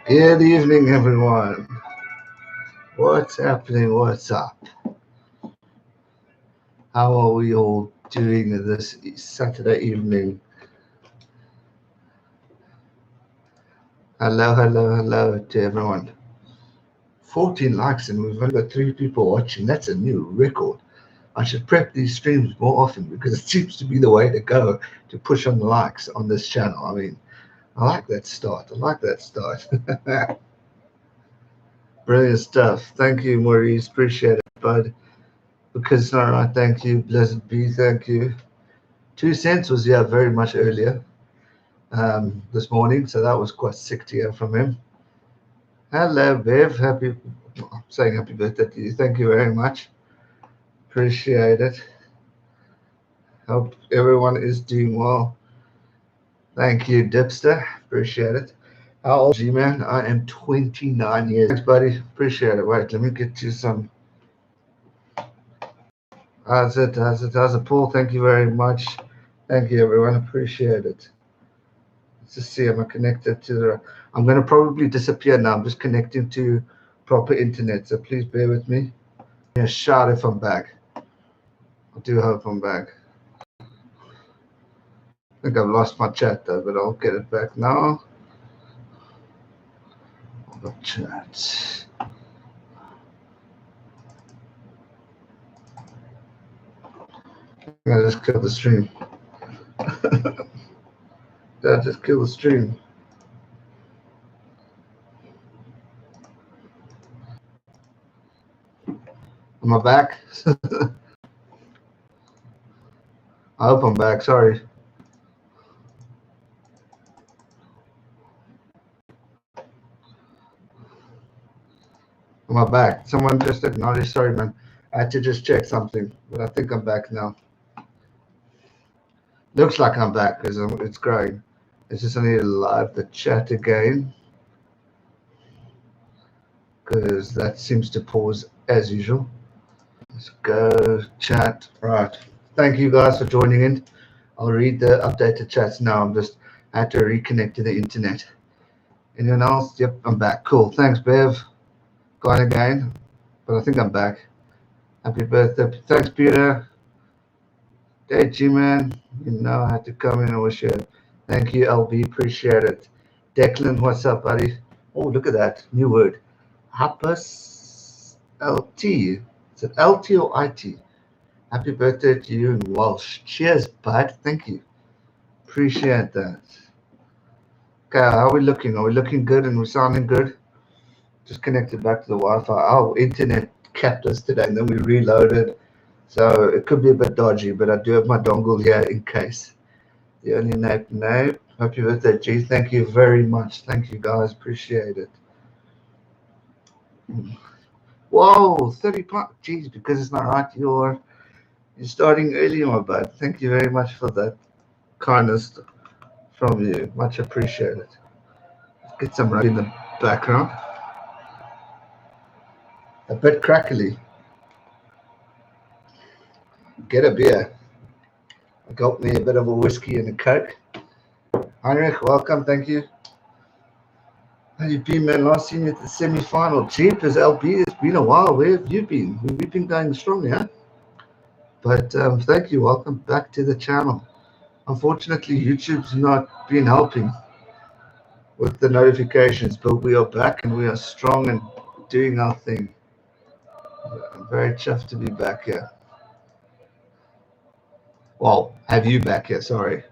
Good evening, everyone. What's happening? What's up? How are we all doing this Saturday evening? Hello to everyone. 14 likes and we've only got 3 people watching. That's a new record. I should prep these streams more often because it seems to be the way to go to push on the likes on this channel. I mean, I like that start. Brilliant stuff. Thank you, Maurice. Appreciate it, bud. Because it's not right. Thank you. Blessed be. Thank you. 2 cents was here very much earlier this morning, so that was quite sick to hear from him. Hello, Bev. I'm saying happy birthday to you. Thank you very much. Appreciate it. Hope everyone is doing well. Thank you, Dipster. Appreciate it. How old are you, man? I am 29 years. Thanks, buddy. Appreciate it. Wait, let me get you some. How's it, Paul? Thank you very much. Thank you, everyone. Appreciate it. Let's just see, am I connected to the... I'm going to probably disappear now. I'm just connecting to proper internet, so please bear with me. Yeah, shout if I'm back. I do hope I'm back. I think I've lost my chat though, but I'll get it back now. The chat. I just killed the stream. Did I just kill the stream? Am I back? I hope I'm back. Sorry. Am I back? Someone just acknowledged. Sorry, man. I had to just check something, but I think I'm back now. Looks like I'm back because it's growing. It's just I need to live the chat again because that seems to pause as usual. Let's go chat. Right. Thank you guys for joining in. I'll read the updated chats now. I had to reconnect to the internet. Anyone else? Yep, I'm back. Cool. Thanks, Bev. Gone again, but I think I'm back. Happy birthday. Thanks, Peter. Hey, GMAN. You know I had to come in and wish you. Thank you, LB. Appreciate it. Declan, what's up, buddy? Oh, look at that. New word. Happus LT. Is it LT or IT? Happy birthday to you in Welsh. Cheers, bud. Thank you. Appreciate that. Okay, how are we looking? Are we looking good and we're sounding good? Just connected back to the Wi-Fi. Our internet kept us today, and then we reloaded. So it could be a bit dodgy, but I do have my dongle here in case. The only name. Happy birthday, G. Thank you very much. Thank you, guys. Appreciate it. Whoa, 30 pounds. Jeez, because it's not right. You're starting early, my bud. Thank you very much for that kindness from you. Much appreciated. Let's get some rugby in the background. A bit crackly. Get a beer. I got me a bit of a whiskey and a Coke. Heinrich, welcome. Thank you. How you been, man? Last seen you at the semi-final. Jeepers, LB, it's been a while. Where have you been? We've been going strong, yeah? But thank you. Welcome back to the channel. Unfortunately, YouTube's not been helping with the notifications, but we are back and we are strong and doing our thing. I'm very chuffed to be back here. Well, have you back here? Sorry.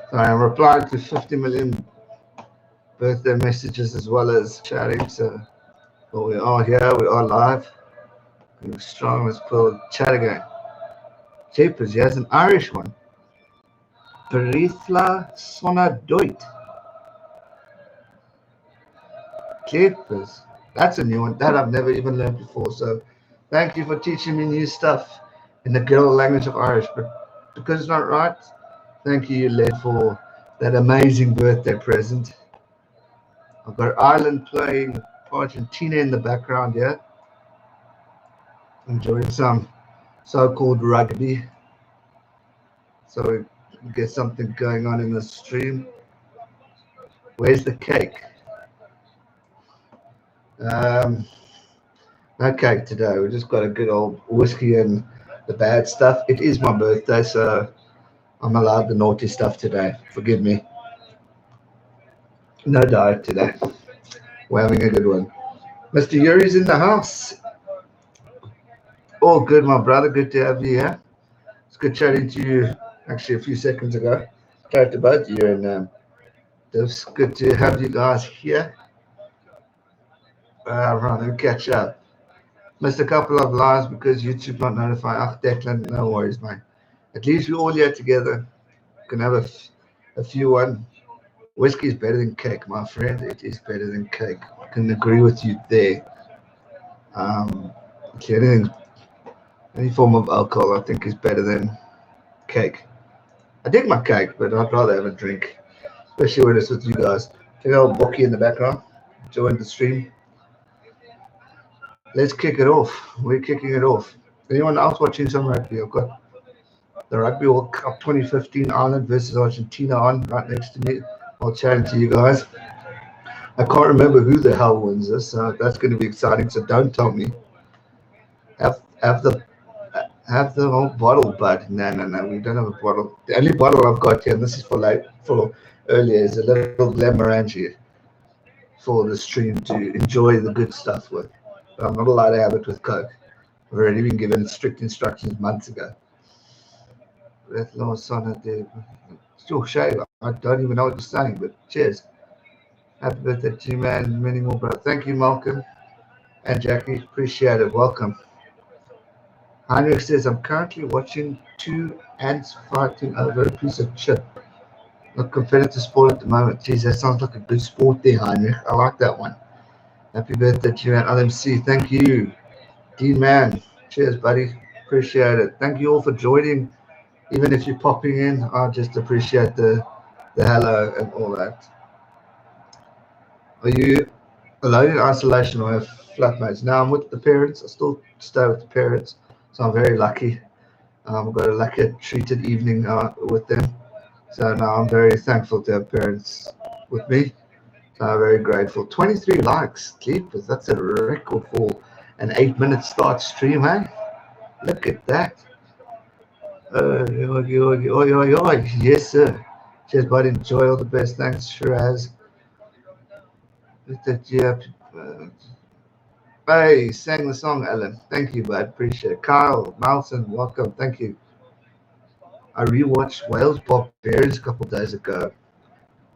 Sorry, I'm replying to 50 million birthday messages as well as chatting. So well, we are here. We are live. We're strong. Let's pull chat again. Jeepers, he has an Irish one. Berithla Sonadoit. Jeepers. That's a new one. That I've never even learned before. So thank you for teaching me new stuff in the good old language of Irish. But because it's not right, thank you, Led, for that amazing birthday present. I've got Ireland playing Argentina in the background here. Enjoying some so-called rugby. So we get something going on in the stream. Where's the cake? No cake today. We just got a good old whiskey and the bad stuff. It is my birthday, so I'm allowed the naughty stuff today. Forgive me. No diet today. We're having a good one. Mr. Yuri's in the house. All good, my brother. Good to have you here. It's good chatting to you actually a few seconds ago. Chatted to both you, and it's good to have you guys here. Right, let me catch up. Missed a couple of lives because YouTube not notifying. Ah, Declan, no worries, mate. At least we're all here together. Can have a few one. Whiskey is better than cake, my friend. It is better than cake. I can agree with you there. Anything, any form of alcohol, I think, is better than cake. I dig my cake, but I'd rather have a drink, especially when it's with you guys. Check out Bocky in the background. Join the stream. Let's kick it off. We're kicking it off. Anyone else watching some rugby? I've got the Rugby World Cup 2015 Ireland versus Argentina on right next to me. I'll chat to you guys. I can't remember who the hell wins this, so that's going to be exciting. So don't tell me. Have the whole bottle, bud. No. We don't have a bottle. The only bottle I've got here, and this is for earlier, is a little Glenmorangie for the stream to enjoy the good stuff with. But I'm not allowed to have it with Coke. I've already been given strict instructions months ago. That last son there. Still shave. I don't even know what you're saying, but cheers. Happy birthday to you, man. Many more, brother. Thank you, Malcolm and Jackie. Appreciate it. Welcome. Heinrich says, I'm currently watching two ants fighting over a piece of chip. Not competitive sport at the moment. Geez, that sounds like a good sport there, Heinrich. I like that one. Happy birthday to you, man. LMC. Thank you. GMAN. Cheers, buddy. Appreciate it. Thank you all for joining. Even if you're popping in, I just appreciate the hello and all that. Are you alone in isolation or have flatmates? Now I'm with the parents. I still stay with the parents, so I'm very lucky. I've got a lucky treated evening with them. So now I'm very thankful to have parents with me. So I'm very grateful. 23 likes. Keepers. That's a record for an 8-minute start stream, hey? Look at that. Yes, sir. Cheers, bud. Enjoy. All the best. Thanks, Shiraz. Hey, sang the song, Ellen. Thank you, bud. Appreciate it. Kyle, Malson, welcome. Thank you. I rewatched Wales Barbarians a couple of days ago.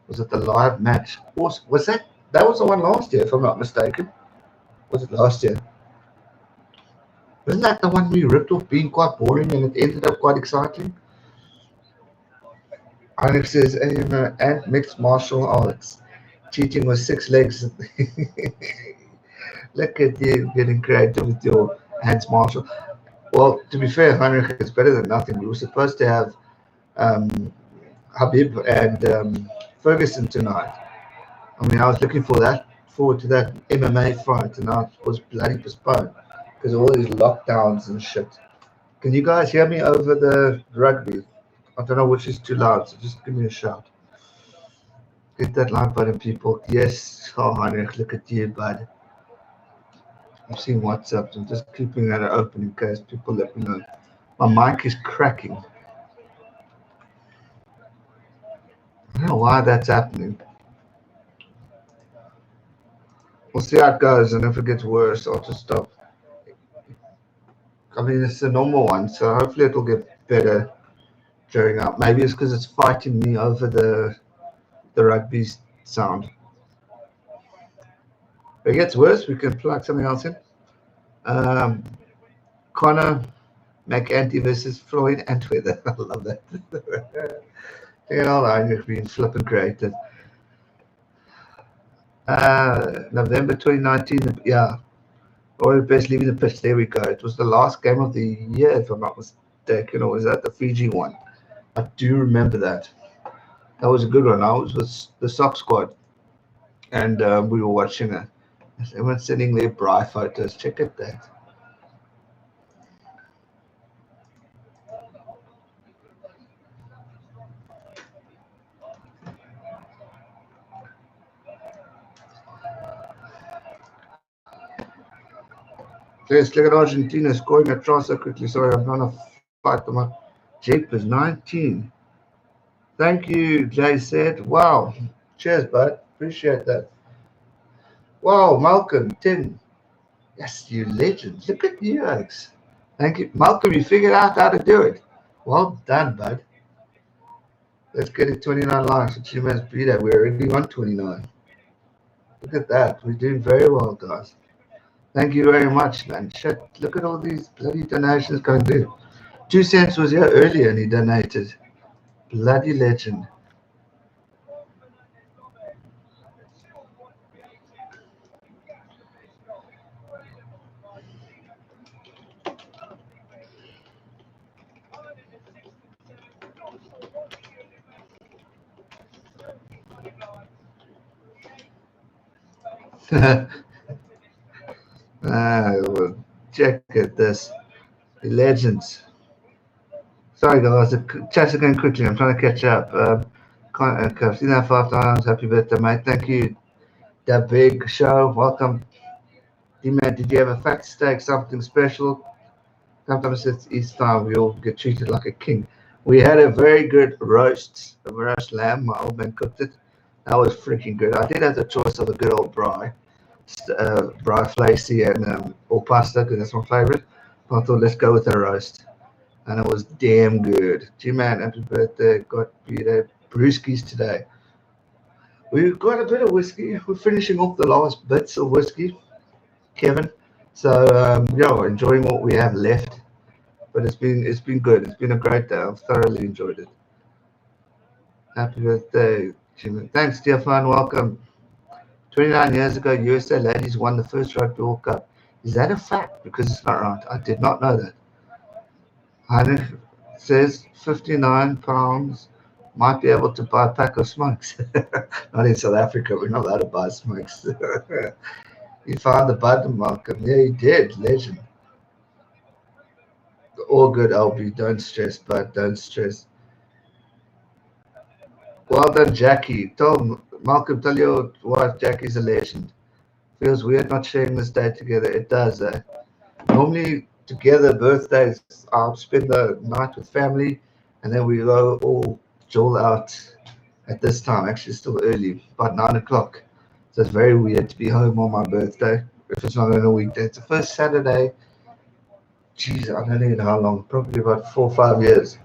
Was it the live match? Was that was the one last year, if I'm not mistaken? Was it last year? Wasn't that the one we ripped off being quite boring and it ended up quite exciting? Alex says, and mixed martial arts. Cheating with 6 legs. Look at you getting creative with your hands martial. Well, to be fair, Heinrich, it's better than nothing. We were supposed to have Habib and Ferguson tonight. I mean, I was looking forward to that MMA fight, and now it was bloody postponed because of all these lockdowns and shit. Can you guys hear me over the rugby? I don't know which is too loud, so just give me a shout. Hit that like button, people. Yes, oh, Heinrich, look at you, bud. I'm seeing WhatsApp. I'm just keeping that open in case people let me know. My mic is cracking. I don't know why that's happening. We'll see how it goes, and if it gets worse, I'll just stop. I mean, it's a normal one, so hopefully it'll get better during up. Maybe it's because it's fighting me over the rugby sound. If it gets worse, we can plug something else in. Connor McAnty versus Floyd Antweather. I love that. You know, I've been flipping creative. November 2019, yeah. Royal Best leaving the pitch. There we go. It was the last game of the year, if I'm not mistaken, or was that the Fiji one? I do remember that. That was a good one. I was with the sock squad, and we were watching it. Everyone's sending their braai photos. Check out that. Let's look at Argentina scoring a try so quickly. Sorry, I'm trying to fight them up. Jeepers, 19. Thank you, Jay said. Wow. Cheers, bud. Appreciate that. Wow, Malcolm, 10. Yes, you legend. Look at you, Alex. Thank you. Malcolm, you figured out how to do it. Well done, bud. Let's get it 29 likes for GMAN's beta. We're already on 29. Look at that. We're doing very well, guys. Thank you very much, man. Shit, look at all these bloody donations coming through. 2 cents was here earlier and he donated. Bloody legend. Well, check at this. The legends. Sorry, guys. The chat's going quickly. I'm trying to catch up. I've seen that 5 times. Happy birthday, mate. Thank you. That big show. Welcome. D-Man, did you have a fat steak, something special? Sometimes it's East time. We all get treated like a king. We had a very good a roast lamb. My old man cooked it. That was freaking good. I did have the choice of a good old braai flacy and or pasta because that's my favorite. But I thought let's go with a roast, and it was damn good. G-Man, happy birthday! Got Peter brewskis today. We've got a bit of whiskey. We're finishing off the last bits of whiskey, Kevin. So yeah, enjoying what we have left. But it's been good. It's been a great day. I've thoroughly enjoyed it. Happy birthday, Jimmy. Thanks, Stefan. Welcome. 29 years ago, USA ladies won the first Rugby World Cup. Is that a fact? Because it's not right. I did not know that. Heinrich says 59 pounds might be able to buy a pack of smokes. Not in South Africa. We're not allowed to buy smokes. You found the button, Malcolm. Yeah, you did. Legend. All good, LB. Don't stress, but don't stress. Well done, Jackie. Malcolm, tell your wife Jackie's a legend. Feels weird not sharing this day together. It does. Normally, together, birthdays, I'll spend the night with family, and then we go all joel out at this time. Actually, it's still early, about 9 o'clock. So it's very weird to be home on my birthday if it's not on a weekday. It's the first Saturday. Geez, I don't even know how long. Probably about 4 or 5 years.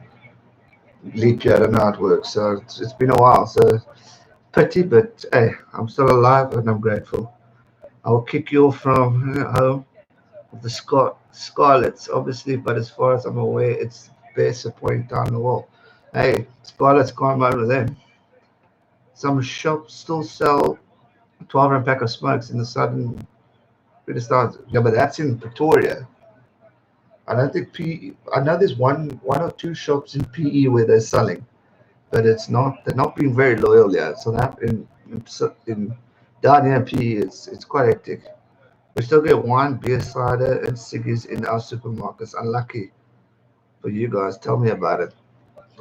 Leap year, I don't know how it works. So it's been a while. So pity, but hey, I'm still alive and I'm grateful. I will kick you off from home of the Scarlets, obviously, but as far as I'm aware, it's the best supporting town in the world. Hey, Scarlets can't mind with them. Some shops still sell 12 rand pack of smokes in the southern British. Yeah, but that's in Pretoria. I don't think PE. I know there's one or two shops in PE where they're selling, but it's not. They're not being very loyal yet. So that in down here in PE, it's quite hectic. We still get wine, beer, cider, and ciggies in our supermarkets. Unlucky for you guys. Tell me about it.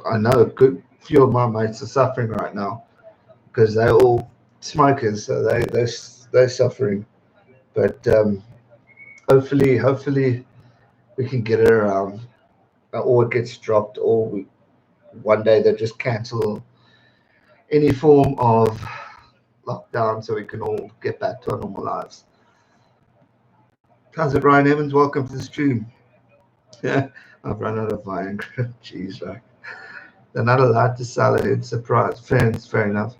I know a good few of my mates are suffering right now because they're all smokers, so they're suffering. But hopefully we can get it around, or it gets dropped, or one day they just cancel any form of lockdown so we can all get back to our normal lives. How's it, Ryan Evans? Welcome to the stream. Yeah, I've run out of Viagra. Jeez, right. They're not allowed to sell it. It's surprise. Fair enough.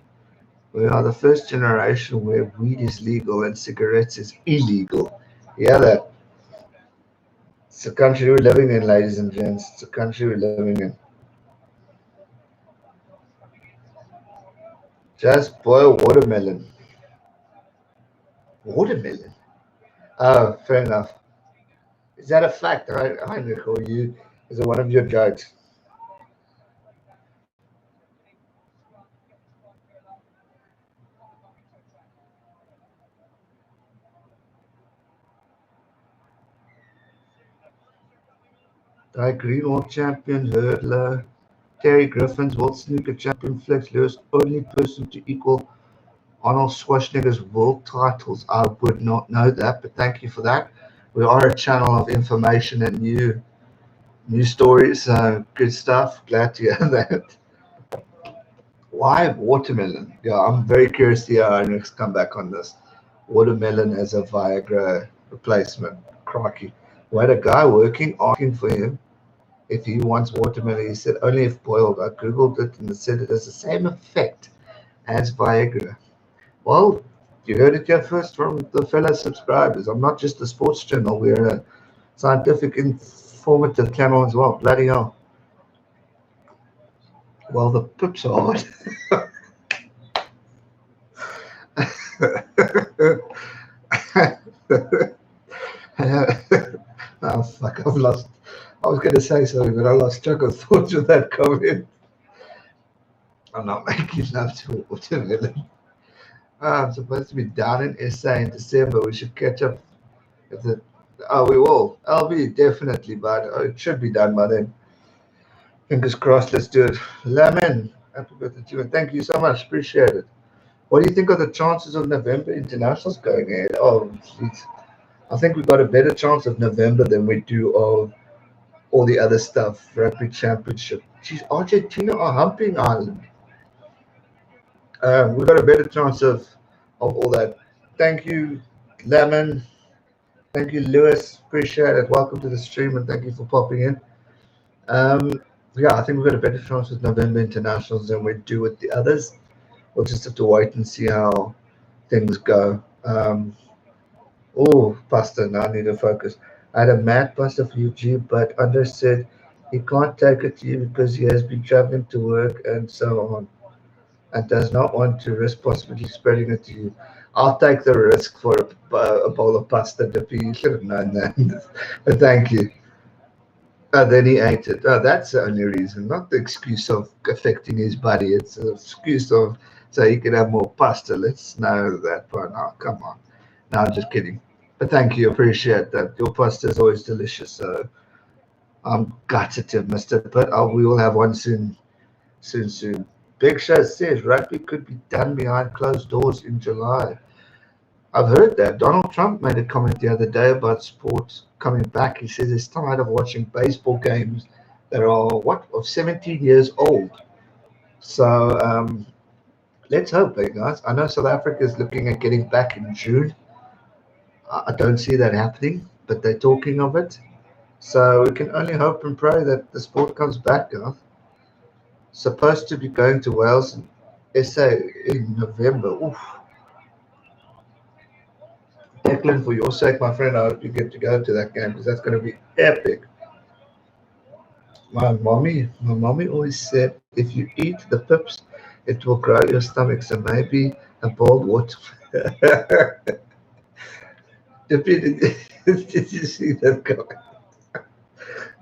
We are the first generation where weed is legal and cigarettes is illegal. Yeah, that. It's the country we're living in, ladies and gents. It's the country we're living in. Just boil watermelon. Watermelon? Oh, fair enough. Is that a fact, right, Heinrich, or you? Is it one of your jokes? Ty Green, world champion, hurdler. Terry Griffin's world snooker champion, Flex Lewis, only person to equal Arnold Schwarzenegger's world titles. I would not know that, but thank you for that. We are a channel of information and new stories. Good stuff. Glad to hear that. Why watermelon? Yeah, I'm very curious to hear our next comeback on this. Watermelon as a Viagra replacement. Crikey. We had a guy working, asking for him if he wants watermelon. He said only if boiled. I googled it and it said it has the same effect as Viagra. Well, you heard it here first from the fellow subscribers. I'm not just a sports channel. We're a scientific, informative channel as well. Bloody hell. Well, the pips are hard. Oh, fuck, I've lost. I was going to say something, but I lost track of thoughts with that comment. I'm not making love to watermelon. I'm supposed to be down in SA in December. We should catch up. If the, oh, we will. I'll be definitely, but it should be done by then. Fingers crossed. Let's do it. Lemon. Happy birthday to you. And thank you so much. Appreciate it. What do you think of the chances of November internationals going ahead? Oh, geez. I think we've got a better chance of November than we do of all the other stuff. Rugby Championship. Geez, Argentina are humping Ireland. We've got a better chance of all that. Thank you, Lemon. Thank you, Lewis. Appreciate it. Welcome to the stream and thank you for popping in. Yeah, I think we've got a better chance with November internationals than we do with the others. We'll just have to wait and see how things go. Oh, Pastor, now I need to focus. I had a mad pastor for UG, but Under said he can't take it to you because he has been traveling to work and so on, and does not want to risk possibly spreading it to you. I'll take the risk for a bowl of pasta dippy. You should have known that. But thank you. Then he ate it. Oh, that's the only reason, not the excuse of affecting his body. It's an excuse of so he can have more pasta. Let's know that by now. Come on. No, I'm just kidding. But thank you. Appreciate that. Your pasta is always delicious. So I'm gutted to have missed it, but we will have one soon. Soon. Big Show says rugby could be done behind closed doors in July. I've heard that. Donald Trump made a comment the other day about sports coming back. He says he's tired of watching baseball games that are, of 17 years old. So let's hope, guys. I know South Africa is looking at getting back in June. I don't see that happening, but they're talking of it. So we can only hope and pray that the sport comes back, guys. Supposed to be going to Wales and SA in November. Oof. Declan, for your sake, my friend, I hope you get to go to that game because that's going to be epic. My mommy always said if you eat the pips, it will grow your stomach. So maybe a boiled water. Did you see that guy?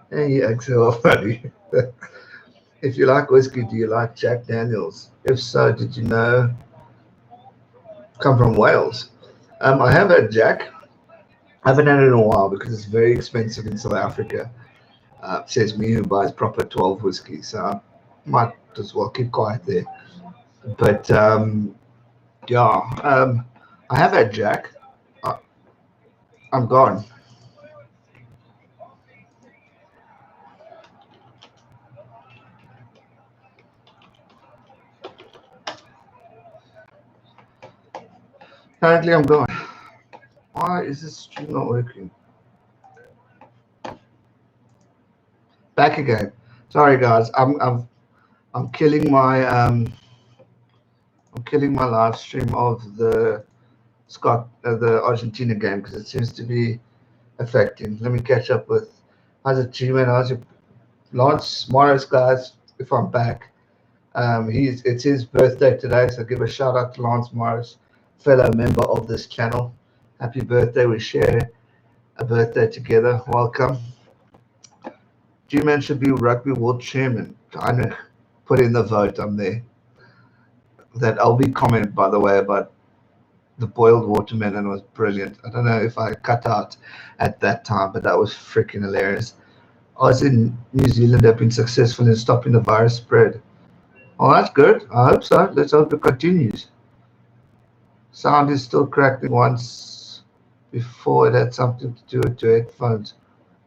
Hey, Axel, funny. If you like whiskey, do you like Jack Daniels? If so, did you know? Come from Wales. I have had Jack. I haven't had it in a while because it's very expensive in South Africa. Says me who buys proper 12 whiskey, so I might as well keep quiet there. But I have had Jack. I'm gone. Apparently, I'm gone. Why is this stream not working? Back again. Sorry, guys. I'm killing my live stream of the the Argentina game because it seems to be affecting. Let me catch up with how's it, GMAN? How's your Lance Morris, guys? If I'm back, it's his birthday today, so give a shout out to Lance Morris, fellow member of this channel. Happy birthday! We share a birthday together. Welcome. G-Man should be rugby world chairman. I know. Put in the vote. I'm there. That LB comment, by the way, about the boiled watermelon was brilliant. I don't know if I cut out at that time, but that was freaking hilarious. Oz in New Zealand have been successful in stopping the virus spread. Oh, that's good. I hope so. Let's hope it continues. Sound is still crackling once before it had something to do with your headphones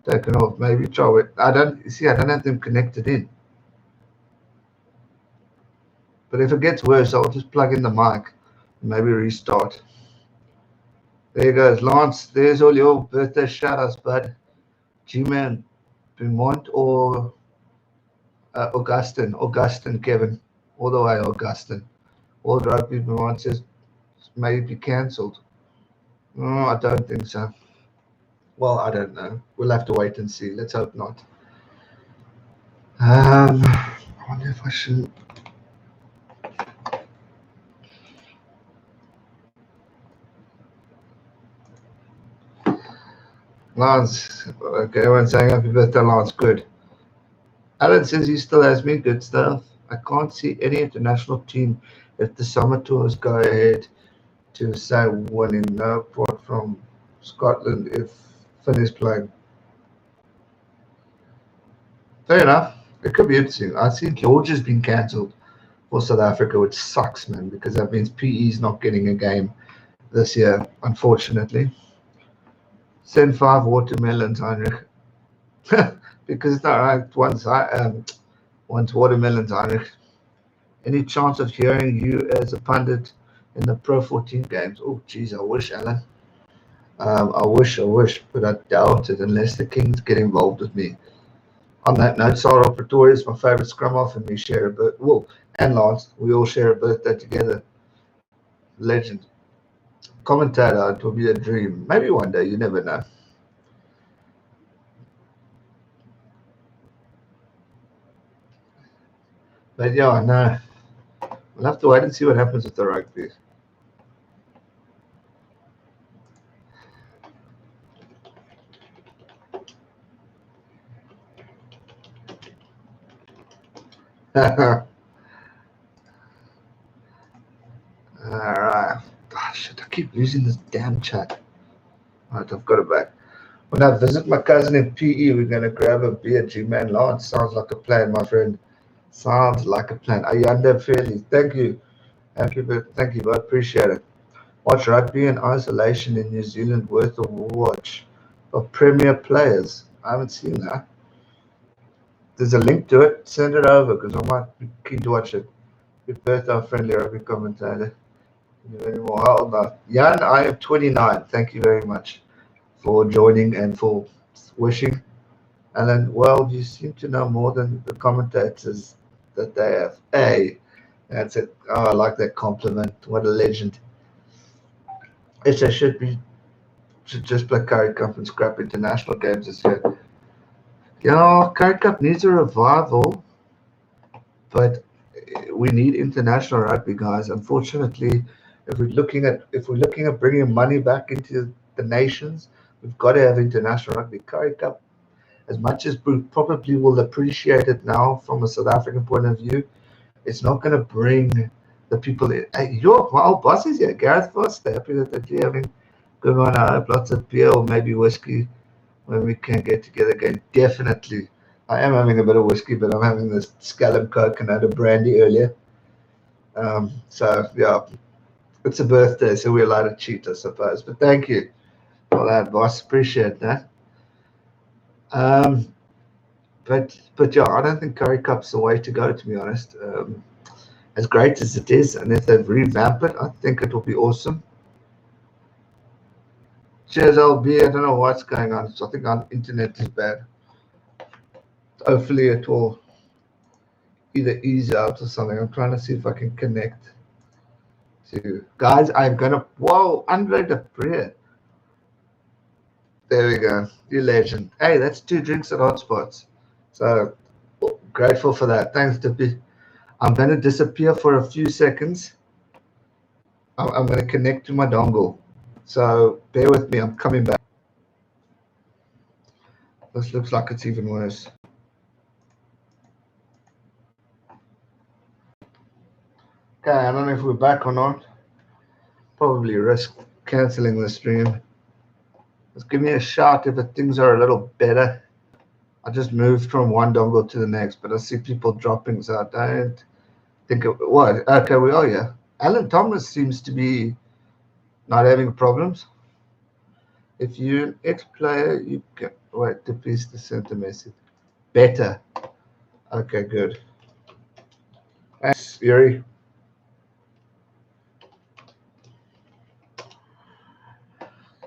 taken off. Maybe try it. I don't have them connected in. But if it gets worse, I'll just plug in the mic and maybe restart. There goes Lance. There's all your birthday shout-outs, bud. GMAN, Beaumont or Augustine, Kevin. All the way, Augustine. World Rugby Beaumont says maybe cancelled. No, I don't think so. Well, I don't know. We'll have to wait and see. Let's hope not. I wonder if I should. Lance, okay, everyone's saying happy birthday, Lance. Good. Alan says he still has me. Good stuff. I can't see any international team if the summer tours go ahead to say winning. No, apart from Scotland if Finn is playing. Fair enough. It could be interesting. I see Georgia's been cancelled for South Africa, which sucks, man, because that means PE's not getting a game this year, unfortunately. Send 5 watermelons, Heinrich. Because it's not right. Once watermelons, Heinrich. Any chance of hearing you as a pundit in the Pro 14 games? Oh, geez, I wish, Alan. I wish, but I doubt it unless the Kings get involved with me. On that note, Sarah Pretoria is my favourite scrum half, and we share a birthday. Well, and Lance, we all share a birthday together. Legend. Commentator, it will be a dream. Maybe one day, you never know. But yeah, no. We'll have to wait and see what happens with the rugby. Alright. Oh, shit, I keep losing this damn chat. Alright, I've got it back. When I visit my cousin in PE, we're going to grab a beer. G-Man Lance. Sounds like a plan, my friend. Sounds like a plan. Ayanda Fairley. Thank you. Thank you, I appreciate it. Watch rugby in isolation in New Zealand worth a watch of premier players. I haven't seen that. There's a link to it. Send it over because I might be keen to watch it. Happy birthday, our friendly rugby commentator. Anymore. How old now? Jan, I am 29. Thank you very much for joining and for wishing. And then, well, you seem to know more than the commentators that they have. Hey, that's it. Oh, I like that compliment. What a legend. SA should just play Curry Cup and scrap international games this year. Yeah, Curry Cup needs a revival, but we need international rugby, guys. Unfortunately, if we're looking at bringing money back into the nations, we've got to have international rugby. Curry Cup, as much as we probably will appreciate it now from a South African point of view, it's not going to bring the people in. Hey, my old boss is here, Gareth Voss. Happy that you're having good one. I hope lots of beer or maybe whiskey when we can get together again. Definitely. I am having a bit of whiskey, but I'm having this scallop coke and I had a brandy earlier. So, yeah, it's a birthday, so we're allowed to cheat, I suppose. But thank you for that, boss. Appreciate that. But yeah, I don't think Curry Cup's the way to go, to be honest. As great as it is, and if they revamp it, I think it will be awesome. Cheers, LB. I don't know what's going on. So I think our internet is bad. Hopefully it will either ease out or something. I'm trying to see if I can connect to guys. I'm gonna Andre de Pre. There we go. You legend. Hey, that's 2 drinks at Hotspots. So grateful for that. Thanks, Dippy. I'm going to disappear for a few seconds. I'm going to connect to my dongle. So bear with me. I'm coming back. This looks like it's even worse. Okay, I don't know if we're back or not. Probably risk cancelling the stream. Just give me a shout if things are a little better. I just moved from one dongle to the next, but I see people dropping, so I don't think what? Okay, we are here. Alan Thomas seems to be not having problems. If you're an ex-player, you can wait to please the center message. Better. Okay, good. Thanks, Yuri.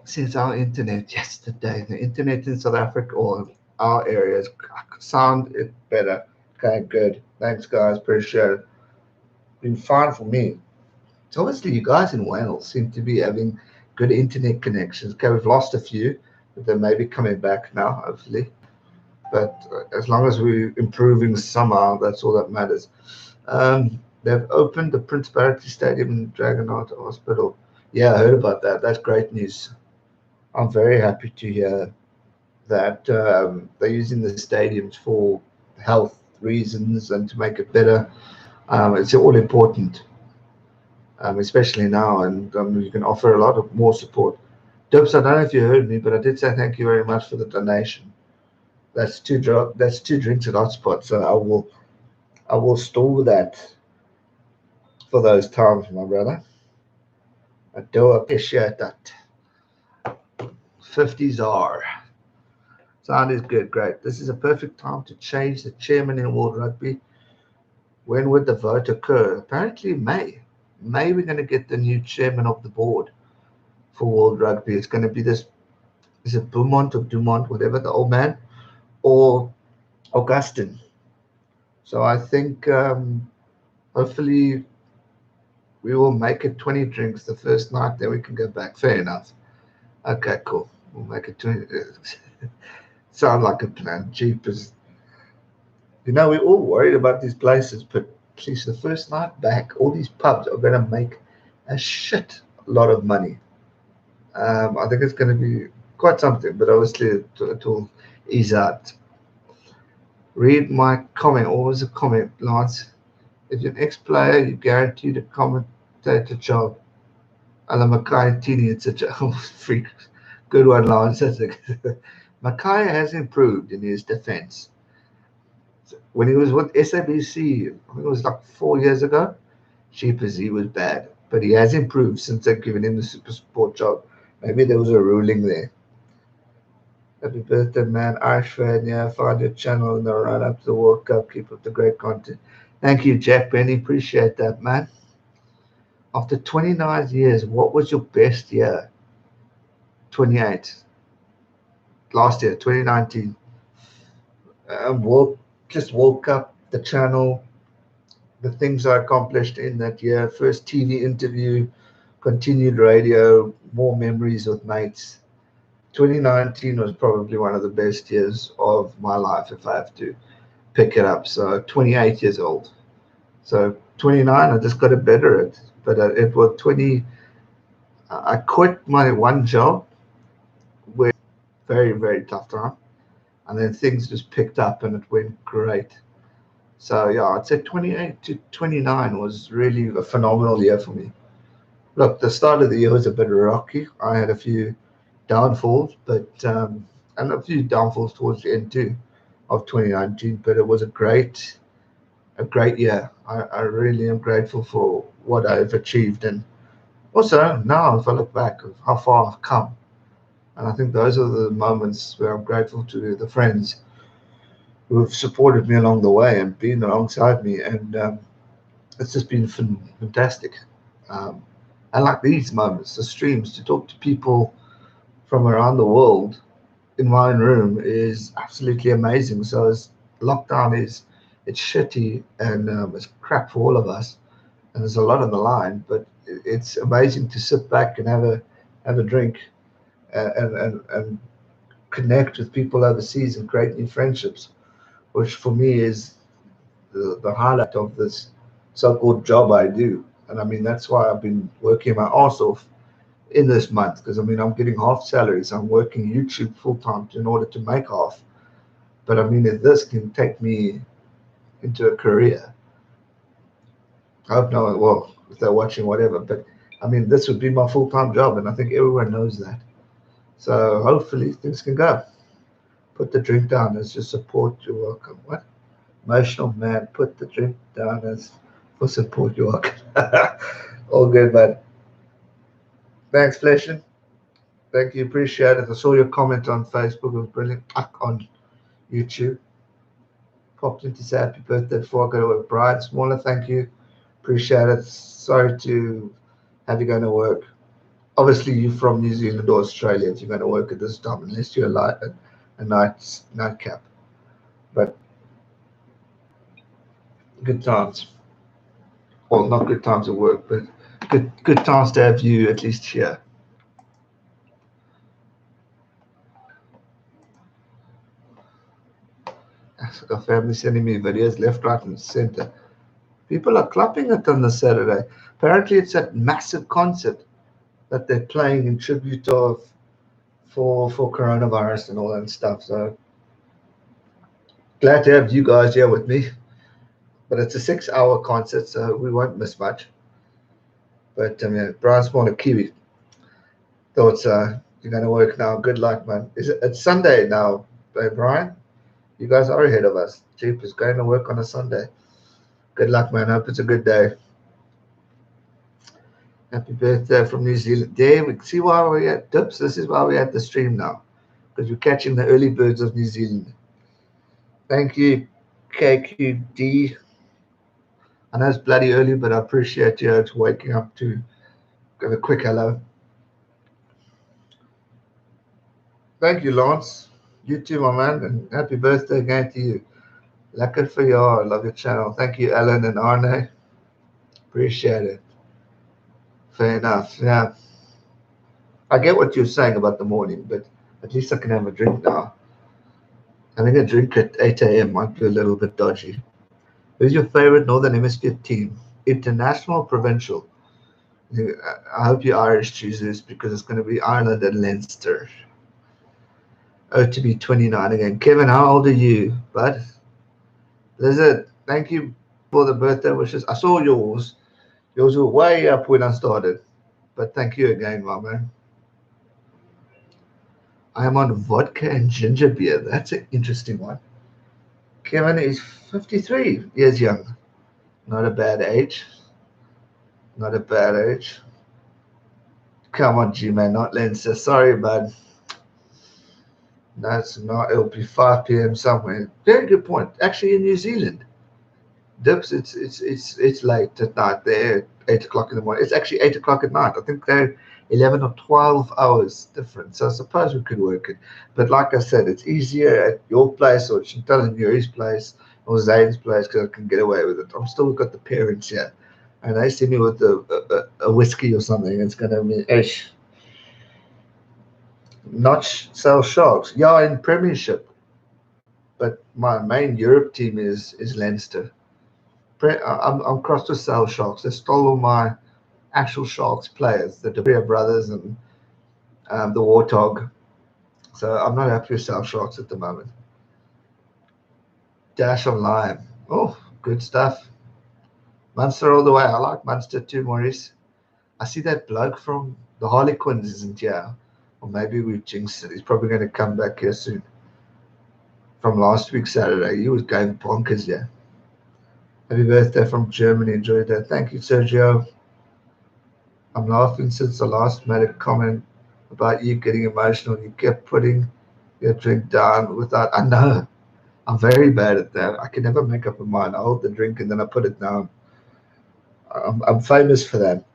Since our internet yesterday, the internet in South Africa or our areas sound it better. Okay, good. Thanks, guys. Appreciate it. Been fine for me. So obviously, you guys in Wales seem to be having good internet connections. Okay, we've lost a few, but they may be coming back now, hopefully. But as long as we're improving somehow, that's all that matters. They've opened the Prince Barati Stadium in Dragonaut Hospital. Yeah, I heard about that. That's great news. I'm very happy to hear that they're using the stadiums for health reasons and to make it better. It's all important, especially now, and you can offer a lot of more support. Dubs, I don't know if you heard me, but I did say thank you very much for the donation. That's two drinks at Hotspot, so I will store that for those times, my brother. I do appreciate that. 50s are. Sound is good, great. This is a perfect time to change the chairman in World Rugby. When would the vote occur? Apparently May. May we're going to get the new chairman of the board for World Rugby. It's going to be this, is it Beaumont or Dumont, whatever, the old man, or Augustin. So I think hopefully we will make it 20 drinks the first night, then we can go back. Fair enough. Okay, cool. We'll make it 20. Sound like a plan. Jeepers. We're all worried about these places, but please, the first night back, all these pubs are going to make a shit lot of money. I think it's going to be quite something, but obviously it will ease out. Read my comment. What was the comment, Lance? If you're an ex-player, you guaranteed a commentator job. Alan Mackay Tini, it's such a freak. Good one, Lance. Mackay has improved in his defense. When he was with SABC, I think it was like 4 years ago, Sheepers, he was bad. But he has improved since they've given him the super sport job. Maybe there was a ruling there. Happy birthday, man. Irish fan, yeah. Find your channel in the run up to the World Cup. Keep up the great content. Thank you, Jack Benny. Appreciate that, man. After 29 years, what was your best year? 28. Last year, 2019. World Cup, the channel, the things I accomplished in that year. First TV interview, continued radio, more memories with mates. 2019 was probably one of the best years of my life if I have to pick it up. So 28 years old. So 29, I just got it better at. But it was 20. I quit my one job with very, very tough time. And then things just picked up and it went great. So yeah, I'd say 28 to 29 was really a phenomenal year for me. Look, the start of the year was a bit rocky. I had a few downfalls, and a few downfalls towards the end too of 2019. But it was a great year. I really am grateful for what I've achieved, and also now if I look back of how far I've come, and I think those are the moments where I'm grateful to the friends who have supported me along the way and been alongside me, and it's just been fantastic. Um, and like these moments, the streams, to talk to people from around the world in my own room is absolutely amazing. So as lockdown is, it's shitty and it's crap for all of us, and there's a lot on the line. But it's amazing to sit back and have a drink and connect with people overseas and create new friendships, which for me is the highlight of this so-called job I do. And I mean that's why I've been working my arse off in this month, because I mean I'm getting half salaries. I'm working YouTube full time in order to make half. But I mean if this can take me into a career, I hope no well if they're watching whatever. But I mean this would be my full time job, and I think everyone knows that. So hopefully things can go. Put the drink down as your support. You're welcome. What? Emotional man. Put the drink down as for support. You're welcome. All good, man. Thanks, Fleshin. Thank you, appreciate it. I saw your comment on Facebook. It was brilliant. On YouTube. Popped in to say happy birthday before I go to work. Brian, smaller, thank you. Appreciate it. Sorry to have you going to work. Obviously, you're from New Zealand or Australia if you're going to work at this time, unless you're a nightcap. But good times. Well, not good times at work, but good times to have you at least here. I've got family sending me videos left, right, and center. People are clapping it on the Saturday. Apparently, it's a massive concert that they're playing in tribute of for coronavirus and all that stuff. So glad to have you guys here with me. But it's a 6 hour concert, so we won't miss much. But Brian Smaller Kiwi thoughts you're gonna work now. Good luck, man. It's Sunday now, Brian? You guys are ahead of us. Jeep is going to work on a Sunday. Good luck, man. Hope it's a good day. Happy birthday from New Zealand. There we see why we're at Dips. This is why we're at the stream now. Because we're catching the early birds of New Zealand. Thank you, KQD. I know it's bloody early, but I appreciate you waking up to give a quick hello. Thank you, Lance. You too, my man, and happy birthday again to you. Lekker for you. I love your channel. Thank you, Ellen and Arne. Appreciate it. Fair enough. Yeah. I get what you're saying about the morning, but at least I can have a drink now. Having a drink at 8 a.m. might be a little bit dodgy. Who's your favorite Northern Hemisphere team? International, provincial? I hope you Irish choose this because it's going to be Ireland and Leinster. Oh, to be 29 again. Kevin, how old are you, bud? Lizard, thank you for the birthday wishes. I saw yours. Yours were way up when I started. But thank you again, my man. I am on vodka and ginger beer. That's an interesting one. Kevin is 53 years young. Not a bad age. Not a bad age. Come on, GMAN, not Leinster. Sorry, bud. That's not. It'll be 5 p.m. somewhere. Very good point. Actually, in New Zealand, Dips, it's late at night. They're 8 o'clock in the morning. It's actually 8 o'clock at night. I think they're 11 or 12 hours different. So I suppose we could work it. But like I said, it's easier at your place or Chantal and Yuri's place or Zane's place because I can get away with it. I'm still got the parents here. And they see me with a whiskey or something. It's going to be ish. Not sell sharks. Yeah, in Premiership. But my main Europe team is Leinster. I'm crossed with Sale Sharks. They stole all my actual Sharks players, the De Beer brothers and the Warthog. So I'm not happy with Sale Sharks at the moment. Dash of Lime. Oh, good stuff. Munster all the way. I like Munster too, Maurice. I see that bloke from the Harlequins isn't here. Or maybe we've jinxed it. He's probably going to come back here soon. From last week, Saturday. He was going bonkers here. Happy birthday from Germany. Enjoy that. Thank you, Sergio. I'm laughing since I last made a comment about you getting emotional. You kept putting your drink down without. I know. I'm very bad at that. I can never make up my mind. I hold the drink and then I put it down. I'm famous for that.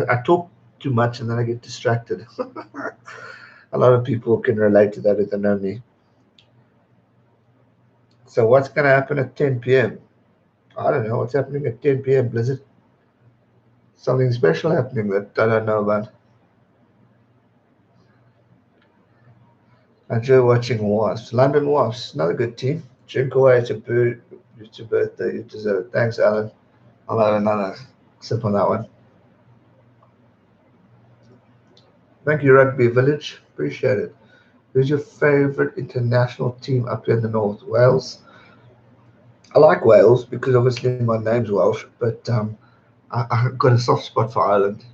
I talk too much and then I get distracted. A lot of people can relate to that if they know me. So what's going to happen at 10 p.m.? I don't know. What's happening at 10 p.m., Blizzard? Something special happening that I don't know about. I enjoy watching Wasps. London Wasps, another good team. Drink away. It's your birthday. You deserve it. Thanks, Alan. I'll have another sip on that one. Thank you, Rugby Village. Appreciate it. Who's your favorite international team up here in the north? Wales. I like Wales because obviously my name's Welsh, but I've got a soft spot for Ireland.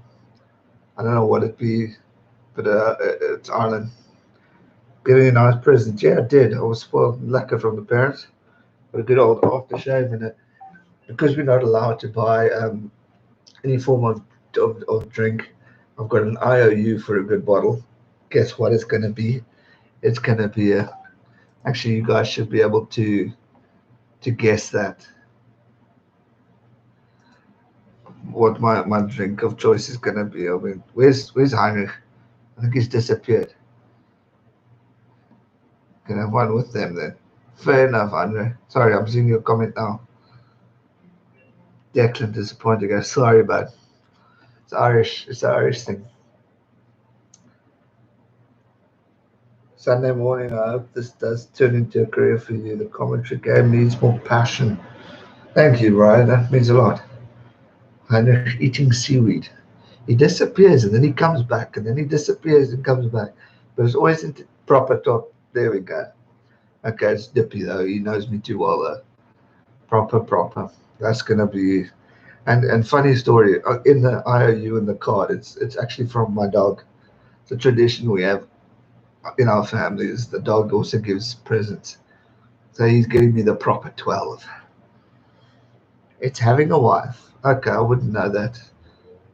I don't know what it'd be, but it's Ireland. Getting a nice present. Yeah, I did. I was spoiled lekker from the parents. But a good old aftershave and because we're not allowed to buy any form of drink. I've got an IOU for a good bottle. guess what it's going to be? It's going to be a. Actually, you guys should be able to guess that. What my drink of choice is going to be. I mean, where's Heinrich? I think he's disappeared. Can I have one with them then? Fair enough, Heinrich. Sorry, I'm seeing your comment now. Declan disappointed, guys. Sorry, but it's Irish. It's an Irish thing. Sunday morning, I hope this does turn into a career for you. The commentary game needs more passion. Thank you, Ryan. That means a lot. Heinrich eating seaweed. He disappears and then he comes back, and then he disappears and comes back. But it's always in proper top. There we go. Okay, it's Dippy though. He knows me too well though. Proper. That's gonna be. And funny story in the IOU in the card. It's actually from my dog. It's a tradition we have in our family. Is the dog also gives presents. So he's giving me the proper 12. It's having a wife. Okay, I wouldn't know that.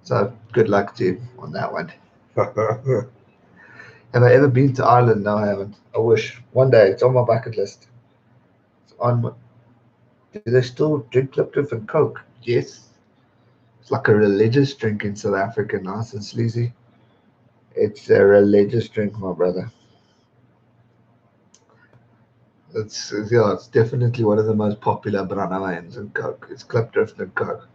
So good luck to him on that one. Have I ever been to Ireland? No, I haven't. I wish. One day. It's on my bucket list. It's on my, do they still drink Lipton and Coke? Yes. It's like a religious drink in South Africa, nice and sleazy. It's a religious drink, my brother. It's definitely one of the most popular branawines and Coke. It's Klipdrift and Coke.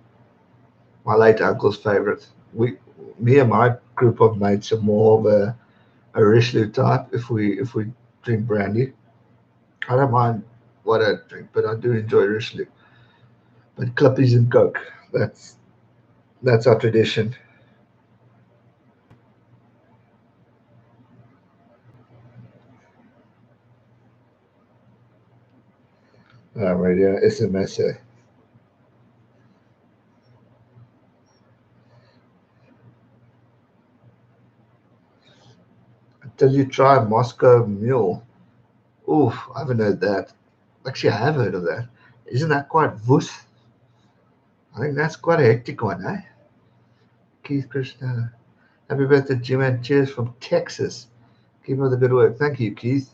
My late uncle's favorite. Me and my group of mates are more of a Richelieu type. If we drink brandy, I don't mind what I drink, but I do enjoy Richelieu. But Clippies and Coke, that's our tradition. Radio SMS. Until you try Moscow Mule. Oof, I haven't heard that. Actually, I have heard of that. Isn't that quite vuss? I think that's quite a hectic one, eh? Keith Krishna. Happy birthday, GMAN. Cheers from Texas. Keep up the good work. Thank you, Keith.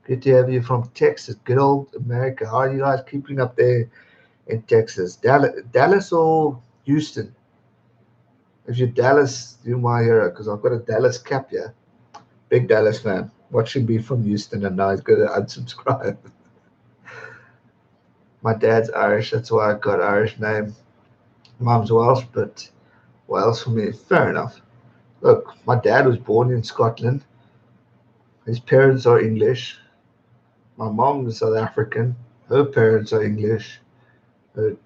Good to have you from Texas. Good old America. How are you guys keeping up there in Texas? Dallas or Houston? If you're Dallas, you're my hero because I've got a Dallas cap here. Big Dallas fan. Watching me from Houston and now he's going to unsubscribe. My dad's Irish. That's why I got Irish name. Mom's Welsh, but Wales for me. Fair enough. Look, my dad was born in Scotland. His parents are English. My mom is South African. Her parents are English. Her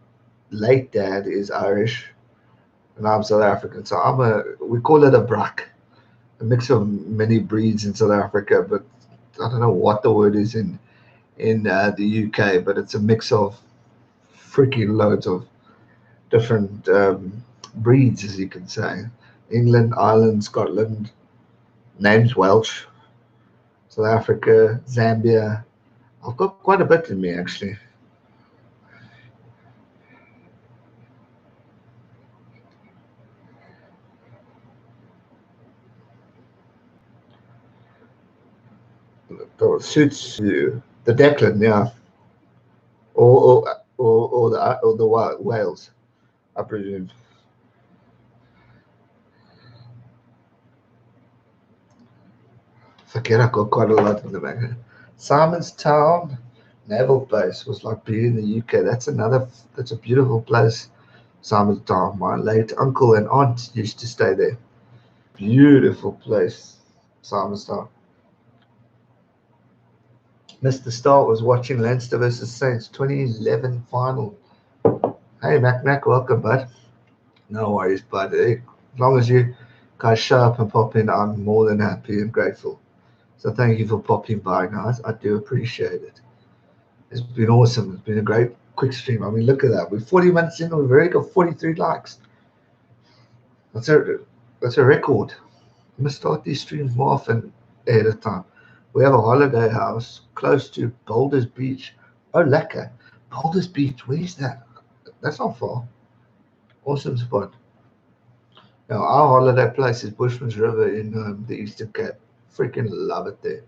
late dad is Irish, and I'm South African. So we call it a brack, a mix of many breeds in South Africa, but I don't know what the word is in the UK, but it's a mix of freaking loads of different breeds, as you can say. England, Ireland, Scotland, names Welsh, South Africa, Zambia. I've got quite a bit in me actually. That suits you. The Declan, yeah, or the Wales, I presume. Forget I got quite a lot in the back. Simon's Town Naval Base was like being in the UK. That's a beautiful place. Simon's Town. My late uncle and aunt used to stay there. Beautiful place, Simon's Town. Mr. Starr was watching Leinster versus Saints 2011 final. Hey, Mac, welcome, bud. No worries, bud. Hey, as long as you guys show up and pop in, I'm more than happy and grateful. So thank you for popping by, guys. I do appreciate it. It's been awesome. It's been a great quick stream. I mean, look at that. We're 40 minutes in. We've already got 43 likes. That's a record. We must start these streams more often ahead of time. We have a holiday house close to Boulders Beach. Oh, lekker. Boulders Beach. Where is that? That's not far. Awesome spot. Now, our holiday place is Bushman's River in the Eastern Cape. Freaking love it there.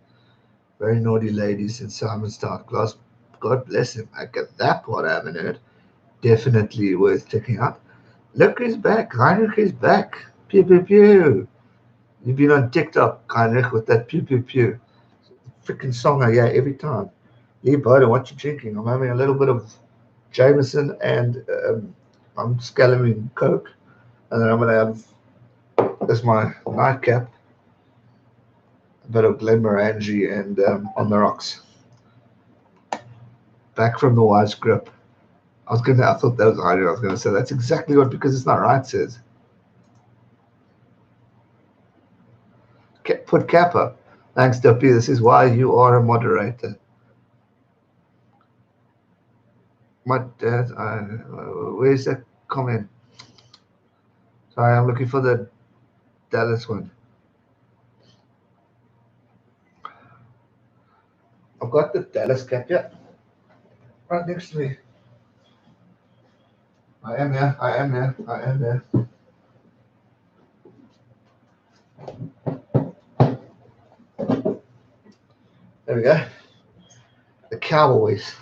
Very naughty ladies in Simonstown. God bless him. I get that part I haven't heard. Definitely worth checking out. Look who's back. Heinrich is back. Pew pew pew. You've been on TikTok, Heinrich, with that pew pew pew. Freaking song I hear every time. Lee Bowden, what you drinking? I'm having a little bit of Jameson and I'm scaling Coke. And then I'm going to have, as my nightcap, a bit of Glenmorangie and on the rocks. Back from the wise grip. I thought that was the idea I was gonna say. That's exactly what because it's not right says. Put cap up. Thanks, Duppy. This is why you are a moderator. My dad, where's that comment? Sorry, I'm looking for the Dallas one. I've got the Dallas cap, yeah. Right next to me. I am here. There we go. The Cowboys.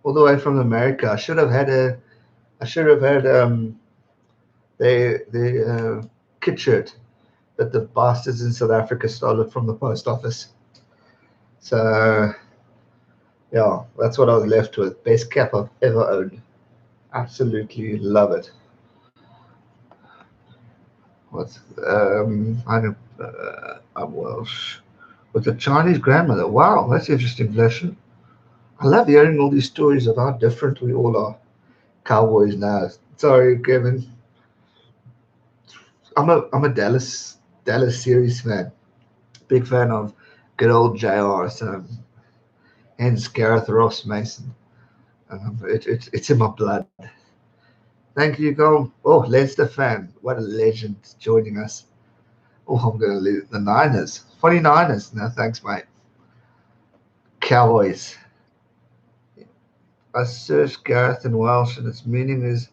All the way from America. I should have had the kit shirt that the bastards in South Africa stole it from the post office. So yeah, that's what I was left with. Best cap I've ever owned. Absolutely love it. What's I'm Welsh with a Chinese grandmother. Wow, that's interesting, Lesson. I love hearing all these stories of how different we all are. Cowboys now. Sorry, Kevin. I'm a Dallas series fan. Big fan of good old JR. So hence Gareth Ross Mason. It's in my blood. Thank you, Go. Oh, Leicester fan. What a legend joining us. Oh, I'm going to lose the Niners. 49ers. No, thanks, mate. Cowboys. I searched Gareth in Welsh and its meaning is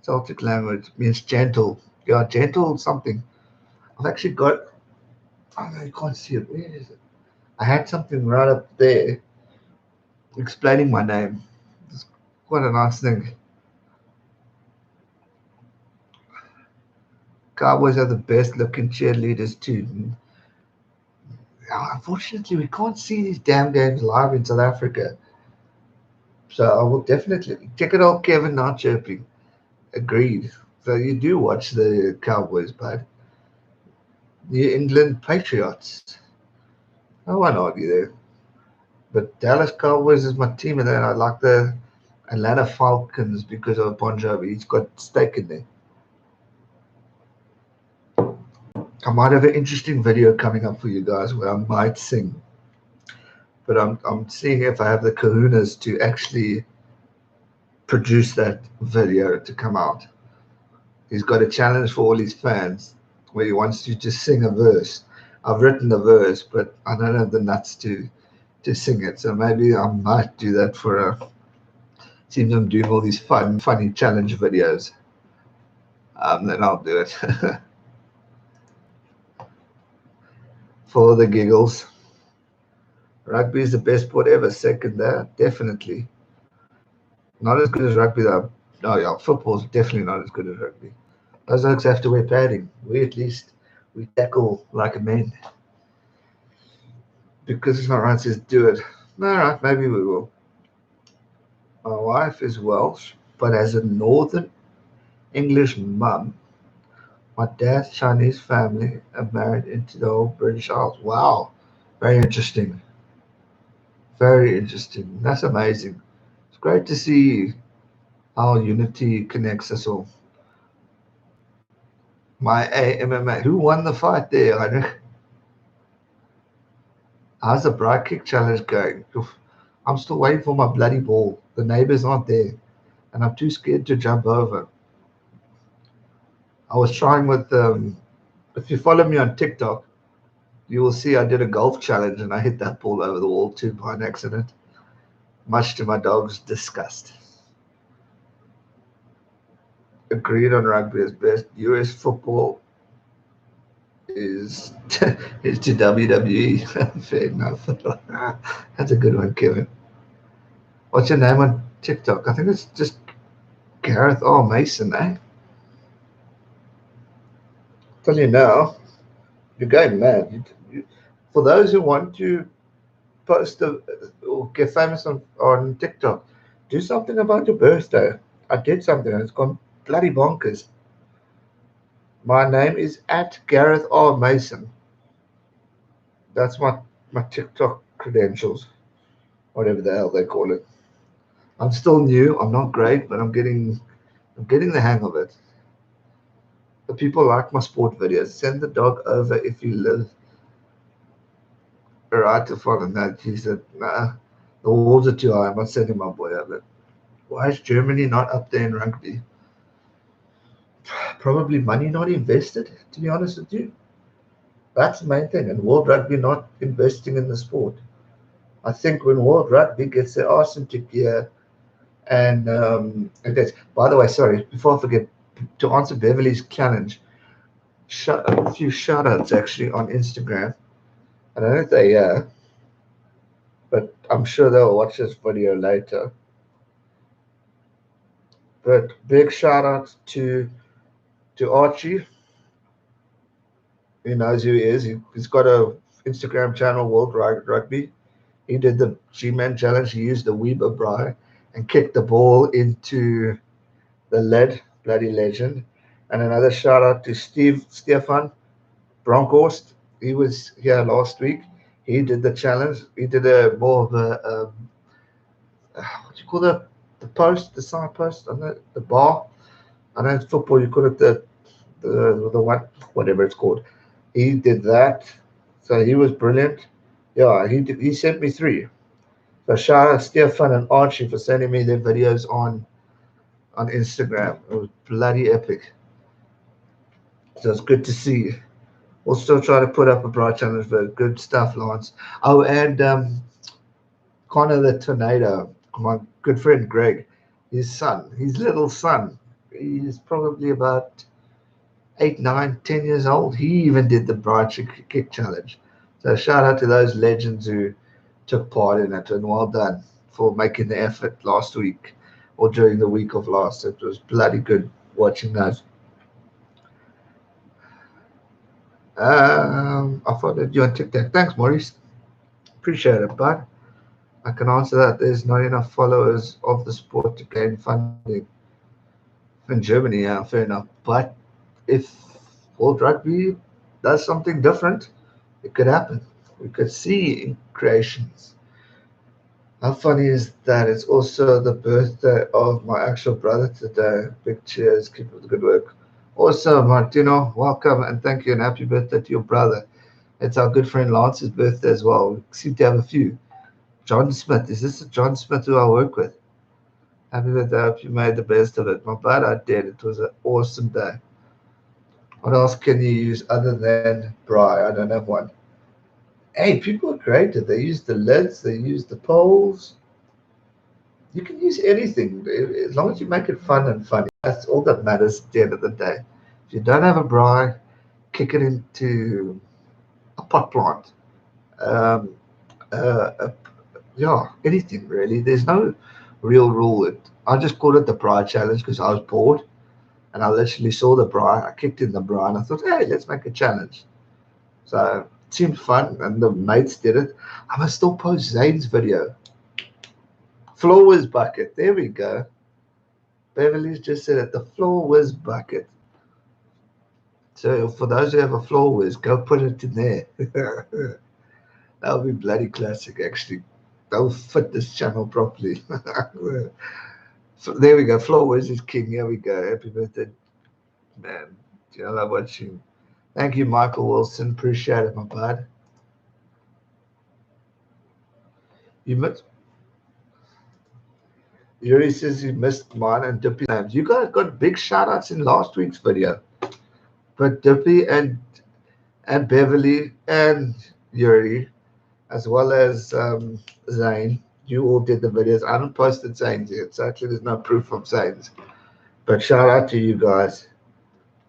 Celtic language. It means gentle. Yeah, gentle something. I've actually got, I know you can't see it. Where is it? I had something right up there explaining my name. It's quite a nice thing. Cowboys are the best looking cheerleaders too. Unfortunately, we can't see these damn games live in South Africa. So I will definitely check it out, Kevin, not chirping. Agreed. So you do watch the Cowboys, bud. New England Patriots. I won't argue there. But Dallas Cowboys is my team, and then I like the Atlanta Falcons because of Bon Jovi. He's got stake in there. I might have an interesting video coming up for you guys where I might sing. But I'm seeing if I have the kahunas to actually produce that video to come out. He's got a challenge for all his fans where he wants you to sing a verse. I've written the verse, but I don't have the nuts to sing it. So maybe I might do that for a. Seems I'm doing all these funny challenge videos. Then I'll do it for the giggles. Rugby is the best sport ever. Second that, definitely. Not as good as rugby though. No, yeah, football's definitely not as good as rugby. Those oaks have to wear padding. We at least we tackle like a man. Because it's not right, says do it. All right, maybe we will. My wife is Welsh, but as a Northern English mum, my dad's Chinese family are married into the old British Isles. Wow, very interesting. Very interesting. That's amazing. It's great to see how unity connects us all. My MMA. Who won the fight there? How's the Bright Kick Challenge going? Oof. I'm still waiting for my bloody ball. The neighbors aren't there, and I'm too scared to jump over. I was trying with, if you follow me on TikTok, you will see I did a golf challenge and I hit that ball over the wall too by an accident, much to my dog's disgust. Agreed on rugby is best. US football is is to WWE. Fair enough. That's a good one, Kevin. What's your name on TikTok? I think it's just Gareth R. Mason, eh? Tell you now, you're going mad. For those who want to post or get famous on TikTok, do something about your birthday. I did something and it's gone bloody bonkers. My name is at Gareth R. Mason. That's my TikTok credentials, whatever the hell they call it. I'm still new. I'm not great, but I'm getting the hang of it. The people like my sport videos. Send the dog over if you live right to follow. No, he said, nah, the walls are too high. I'm not sending my boy over. Why is Germany not up there in rugby? Probably money not invested, to be honest with you. That's the main thing. And World Rugby not investing in the sport. I think when World Rugby gets their arse into gear and that's, by the way, sorry, before I forget, to answer Beverly's challenge, a few shout outs actually on Instagram. I don't know if they but I'm sure they'll watch this video later. But big shout out to Archie. He knows who he is. He's got a Instagram channel, World Rugby. He did the GMAN challenge. He used the Weber Bry and kicked the ball into the lead, bloody legend. And another shout out to Stefan Bronkhorst. He was here last week. He did the challenge. He did a more of a what do you call the post, the side post on the bar. I know in football you call it the what, whatever it's called. He did that, so he was brilliant. Yeah, he sent me three. So shout out Stefan and Archie for sending me their videos on Instagram. It was bloody epic. So it's good to see. We'll still try to put up a bright challenge, but good stuff, Lance. Oh, and Connor the Tornado, my good friend Greg, his little son, he's probably about 8, 9, 10 years old. He even did the bright kick challenge. So shout out to those legends who took part in it, and well done for making the effort last week or during the week of last. It was bloody good watching those. I followed you on TikTok. Thanks, Maurice. Appreciate it, bud. I can answer that. There's not enough followers of the sport to gain funding in Germany. Yeah, fair enough. But if World Rugby does something different, it could happen. We could see creations. How funny is that? It's also the birthday of my actual brother today. Big cheers. Keep up the good work. Also, Martino, welcome and thank you and happy birthday to your brother. It's our good friend Lance's birthday as well. We seem to have a few. John Smith. Is this the John Smith who I work with? Happy birthday. I hope you made the best of it. My bad, I did. It was an awesome day. What else can you use other than Bry? I don't have one. Hey, people are creative. They use the lids, they use the poles. You can use anything as long as you make it fun and funny. That's all that matters at the end of the day. If you don't have a Bry, kick it into a pot plant. Um, a yeah, anything really. There's no real rule. I just called it the Bri challenge because I was bored and I literally saw the Bri. I kicked in the Bri and I thought, hey, let's make a challenge. So it seemed fun and the mates did it. I must still post Zane's video. Floor whiz bucket. There we go. Beverly's just said it. The floor whiz bucket. So for those who have a floor whiz, go put it in there. That'll be bloody classic, actually. They'll fit this channel properly. So there we go. Flowers is king. Here we go. Happy birthday, man. Do you love watching? Thank you, Michael Wilson. Appreciate it, my bud. You missed. Yuri says you missed mine and Dippy names. You guys got big shout outs in last week's video. But Dippy and Beverly and Yuri, as well as Zane, you all did the videos. I haven't posted Zane's yet, so actually there's no proof of Zane's. But shout out to you guys.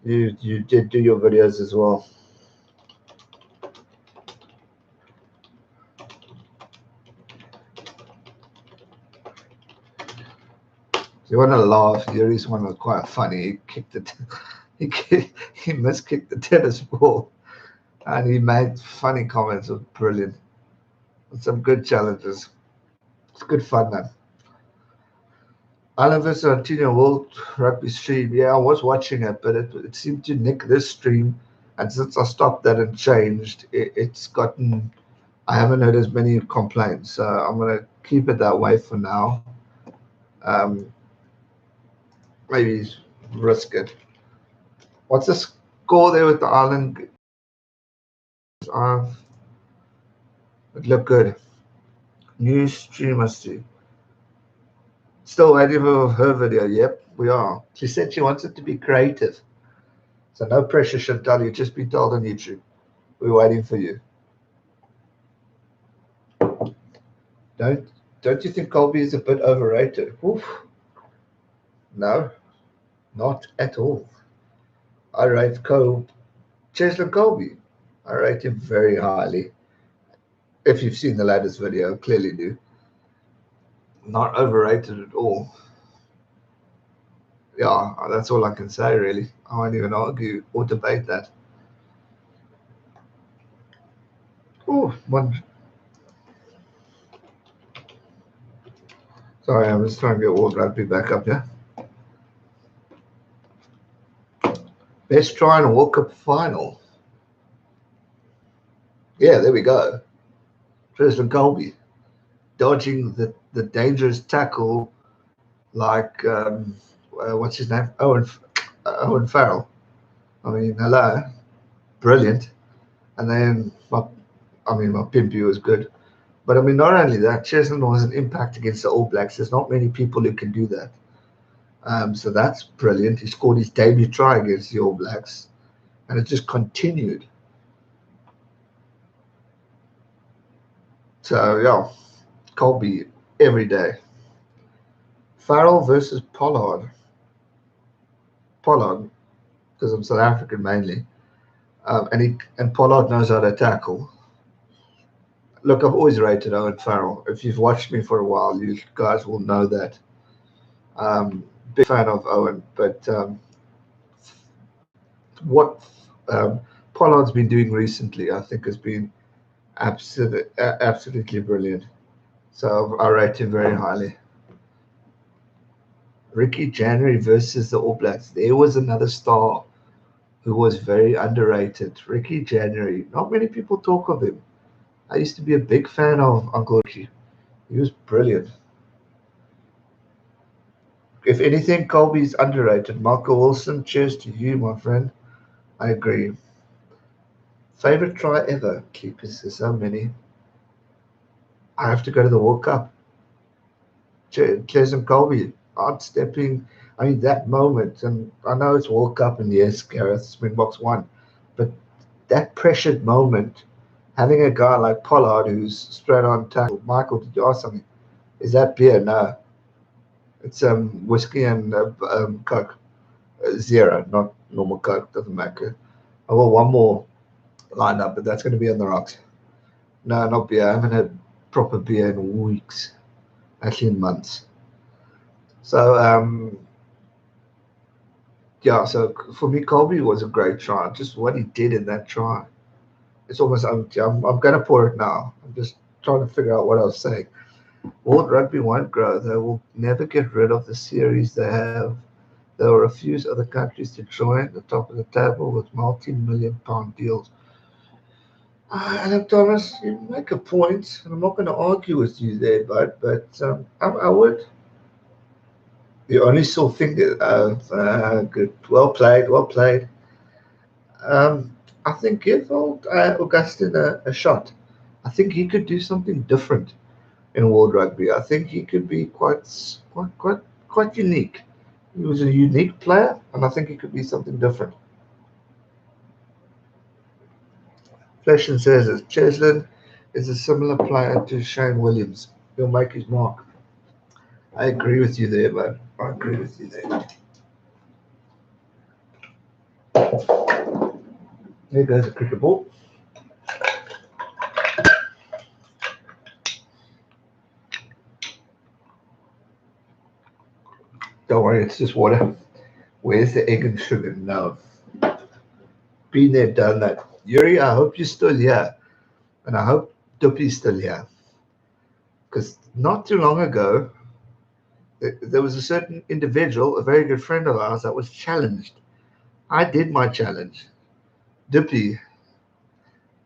You did do your videos as well. You want to laugh? Yuri's one was quite funny. He kicked it. He miskicked the tennis ball, and he made funny comments. It was brilliant. Some good challenges. It's good fun, man. Alan vs. Antonio World Rugby stream. Yeah, I was watching it, but it seemed to nick this stream. And since I stopped that and changed, it's gotten. I haven't heard as many complaints, so I'm gonna keep it that way for now. Um, maybe risk it. What's the score there with the Island? Uh, it looked good. New stream, I see. Still waiting for her video. Yep, we are. She said she wants it to be creative. So no pressure, Chantal. You just be told on YouTube. We're waiting for you. Don't don't you think Colby is a bit overrated? Oof. No, not at all. I rate Cheslin Colby. I rate him very highly. If you've seen the latest video, clearly do. Not overrated at all. Yeah, that's all I can say really. I won't even argue or debate that. Oh, one. Sorry, I'm just trying to get World Rugby back up here. Best try in a World Cup final. Yeah, there we go. Tristan Colby dodging the dangerous tackle like what's his name? Owen Farrell. I mean, hello, brilliant. And then my Pimpy was good. But I mean, not only that, Chesney was an impact against the All Blacks. There's not many people who can do that. So that's brilliant. He scored his debut try against the All Blacks, and it just continued. So yeah, Colby every day. Farrell versus Pollard. Pollard, because I'm South African mainly, and Pollard knows how to tackle. Look, I've always rated Owen Farrell. If you've watched me for a while, you guys will know that. Big fan of Owen, but what Pollard's been doing recently, I think, has been absolutely brilliant. So I rate him very highly. Ricky January versus the All Blacks. There was another star who was very underrated. Ricky January. Not many people talk of him. I used to be a big fan of Uncle Ricky. He was brilliant. If anything, Colby's underrated. Michael Wilson, cheers to you, my friend. I agree. Favorite try ever? Keepers, there's so many. I have to go to the World Cup. Cheslin Colby, outstepping. I mean, that moment, and I know it's World Cup, and yes, Gareth, Springboks won, but that pressured moment, having a guy like Pollard who's straight on tackle. Michael, did you ask something? Is that beer? No, it's whiskey and Coke. Zero, not normal Coke. Doesn't matter. I got one more lined up, but that's going to be on the rocks. No, not beer. I haven't had proper beer in weeks, actually in months. So yeah, so for me, Colby was a great try. Just what he did in that try. It's almost empty. I'm going to pour it now. I'm just trying to figure out what I was saying. World Rugby won't grow. They will never get rid of the series they have. They will refuse other countries to join the top of the table with multi-million pound deals. And Thomas, you make a point, and I'm not going to argue with you there, but I would. You only saw fingers. Good. Well played. Well played. I think give old Augustine a shot. I think he could do something different in World Rugby. I think he could be quite unique. He was a unique player, and I think he could be something different. Fleshen says that Cheslin is a similar player to Shane Williams. He'll make his mark. I agree with you there, man. I agree with you there. There goes a cricket ball. Don't worry, it's just water. Where's the egg and sugar? No. Been there, done that. Yuri, I hope you're still here. And I hope Duppy's still here. Because not too long ago, there was a certain individual, a very good friend of ours, that was challenged. I did my challenge. Duppy,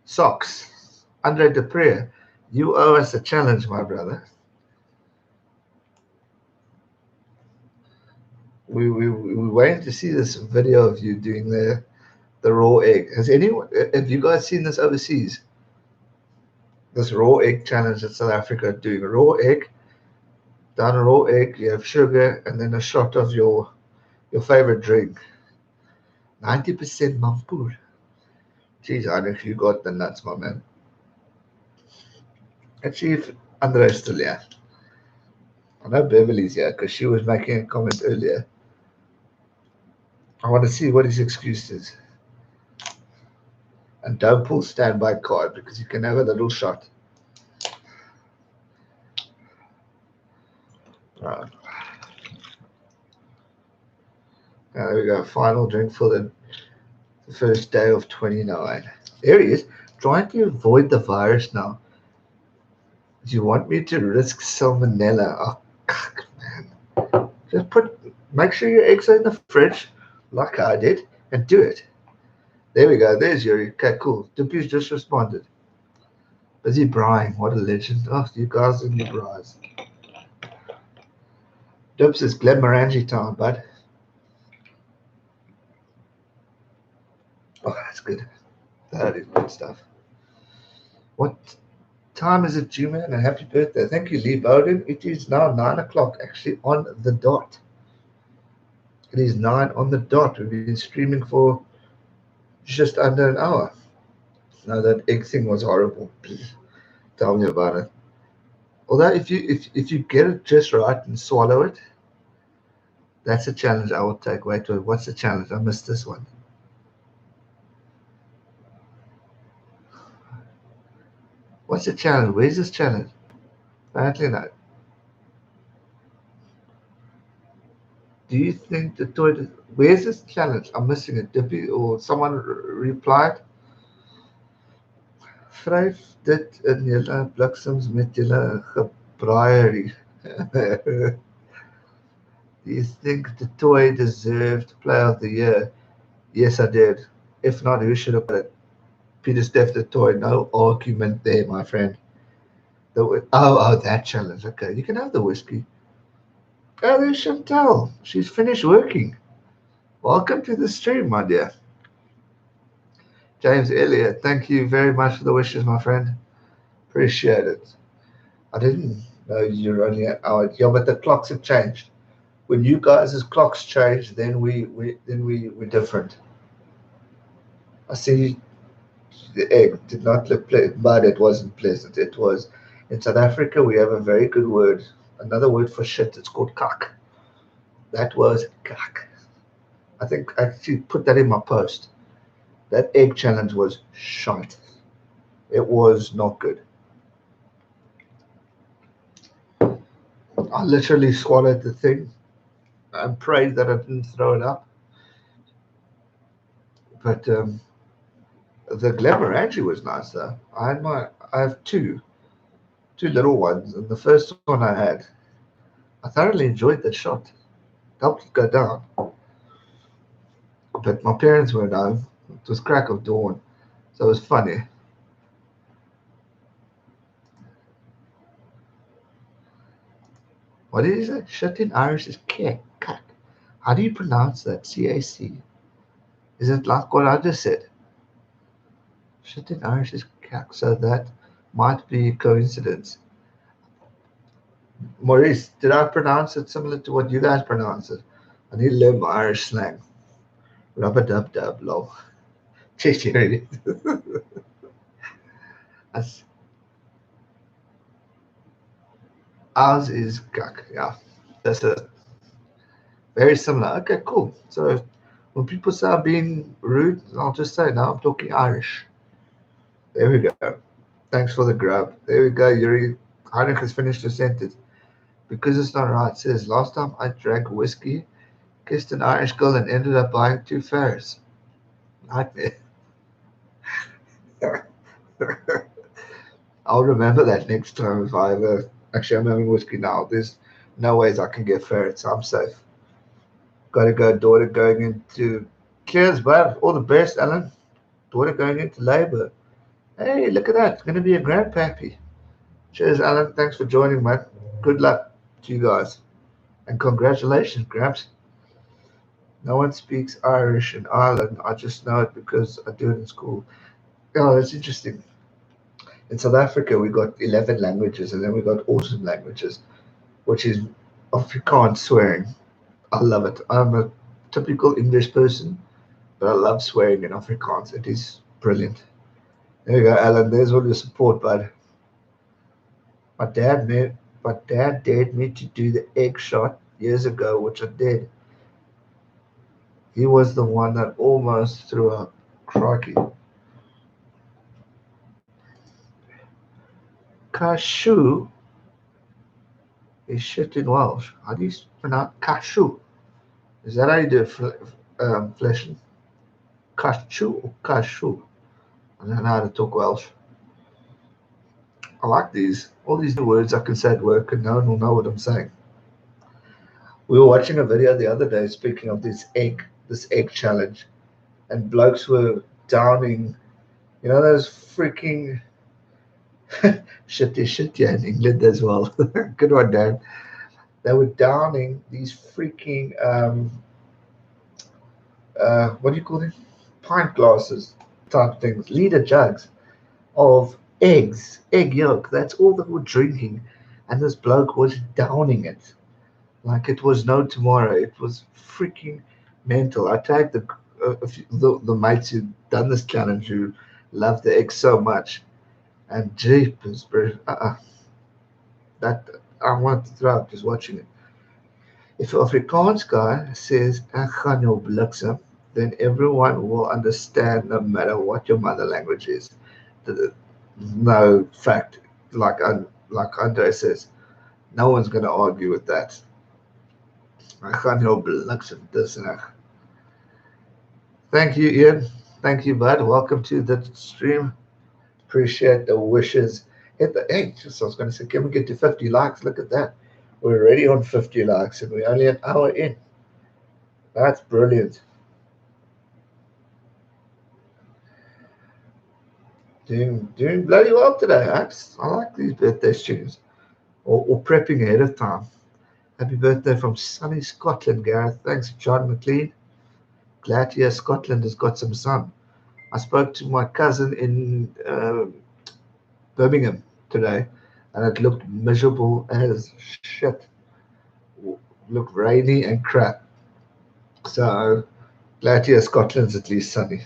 Socks, Andre Dupre, you owe us a challenge, my brother. We waiting to see this video of you doing the raw egg. Have you guys seen this overseas? This raw egg challenge in South Africa, doing a raw egg, down a raw egg, you have sugar and then a shot of your favorite drink. 90% mampoer. Jeez, I know if you got the nuts, my man. Let's see if Andre's still here. I know Beverly's here because she was making a comment earlier. I want to see what his excuse is. And don't pull standby card because you can have a little shot. Right. There we go. Final drink for the first day of 29. There he is. Trying to avoid the virus now. Do you want me to risk salmonella? Oh, man. Just make sure your eggs are in the fridge, like I did, and do it. There we go. There's Yuri. Okay, cool. Dupu's just responded. Busy Brian. What a legend. Oh, you guys and your bras. Dubs is Glenmorangie town, bud. Oh, that's good. That is good stuff. What time is it, GMAN? And happy birthday. Thank you, Lee Bowden. It is now 9 o'clock, actually, on the dot. It is 9 on the dot. We've been streaming for just under an hour. Now, that egg thing was horrible. Please tell me about it. Although, if you get it just right and swallow it, that's a challenge I will take. Wait, what's the challenge? I missed this one. What's the challenge? Where's this challenge? Apparently not. Do you think the toilet? Where's this challenge? I'm missing it. Dippy or someone replied. Vryf dit in julle bliksems met julle gebraaierie. Do you think the toy deserved Player of the Year? Yes, I did. If not, who should have got it? Peter Steph the toy. No argument there, my friend. That challenge. Okay, you can have the whiskey. Oh, there's Chantal. She's finished working. Welcome to the stream, my dear. James Elliott, thank you very much for the wishes, my friend. Appreciate it. I didn't know you're only an hour. Yeah, but the clocks have changed. When you guys' clocks change, then we're different. I see the egg did not look pleasant, but it wasn't pleasant. It was in South Africa. We have a very good word, another word for shit. It's called kak. That was kak. I think I actually put that in my post. That egg challenge was shite. It was not good. I literally swallowed the thing and prayed that I didn't throw it up. But the Glenmorangie was nice though. I have two little ones, and the first one I had, I thoroughly enjoyed the shot. Helped it go down. But my parents weren't home. It was crack of dawn, so it was funny. What is it? Shit in Irish is cack. How do you pronounce that? CAC. Is it like what I just said? Shit in Irish is cack. So that might be a coincidence. Maurice, did I pronounce it similar to what you guys pronounce it? I need to learn my Irish slang. Rubber dub dub low. Ours is cack. Yeah, that's it. Very similar. Okay, cool. So when people start being rude, I'll just say, now I'm talking Irish. There we go. Thanks for the grab. There we go, Yuri. Heinrich has finished the sentence. because it's not right. It says, last time I drank whiskey, kissed an Irish girl, and ended up buying 2 Ferrets. Nightmare. I'll remember that next time if I ever. Actually, I'm having whiskey now. There's no ways I can get ferrets. I'm safe. Got to go. Daughter going into. Cheers, bud. All the best, Alan. Daughter going into labor. Hey, look at that. It's going to be a grandpappy. Cheers, Alan. Thanks for joining, man. Good luck to you guys. And congratulations, Gramps. No one speaks Irish in Ireland. I just know it because I do it in school. Oh, that's interesting. In South Africa, we got 11 languages, and then we got awesome languages, which is Afrikaans swearing. I love it. I'm a typical English person, but I love swearing in Afrikaans. It is brilliant. There you go, Alan. There's all your support, bud. My dad made, my dad dared me to do the egg shot years ago, which I did. He was the one that almost threw up. Crikey. Cashew is shit in Welsh. How do you pronounce cashew? Is that how you do flesh? Cashew or cashew? I don't know how to talk Welsh. I like these. All these new words I can say at work and no one will know what I'm saying. We were watching a video the other day speaking of this egg challenge, and blokes were downing, those freaking shit yeah in England as well. Good one, Dan. They were downing these freaking what do you call them? Pint glasses type things, liter jugs of egg yolk. That's all they were drinking, and this bloke was downing it like it was no tomorrow. It was freaking mental. I tagged the mates who done this challenge who love the egg so much, and jeepers, bro, that I want to throw up just watching it. If an Afrikaans guy says "Ek gaan jou bliksem," then everyone will understand no matter what your mother language is. No fact, like Andre says, no one's going to argue with that. Ek gaan jou bliksem dis en ek. Thank you, Ian. Thank you, bud. Welcome to the stream. Appreciate the wishes. Hit the hey, just I was going to say, can we get to 50 likes? Look at that. We're already on 50 likes and we're only an hour in. That's brilliant. Doing bloody well today, Ax. I like these birthday streams. Or prepping ahead of time. Happy birthday from sunny Scotland, Gareth. Thanks, John McLean. Glad to hear Scotland has got some sun. I spoke to my cousin in Birmingham today, and it looked miserable as shit. Looked rainy and crap. So glad to hear Scotland's at least sunny.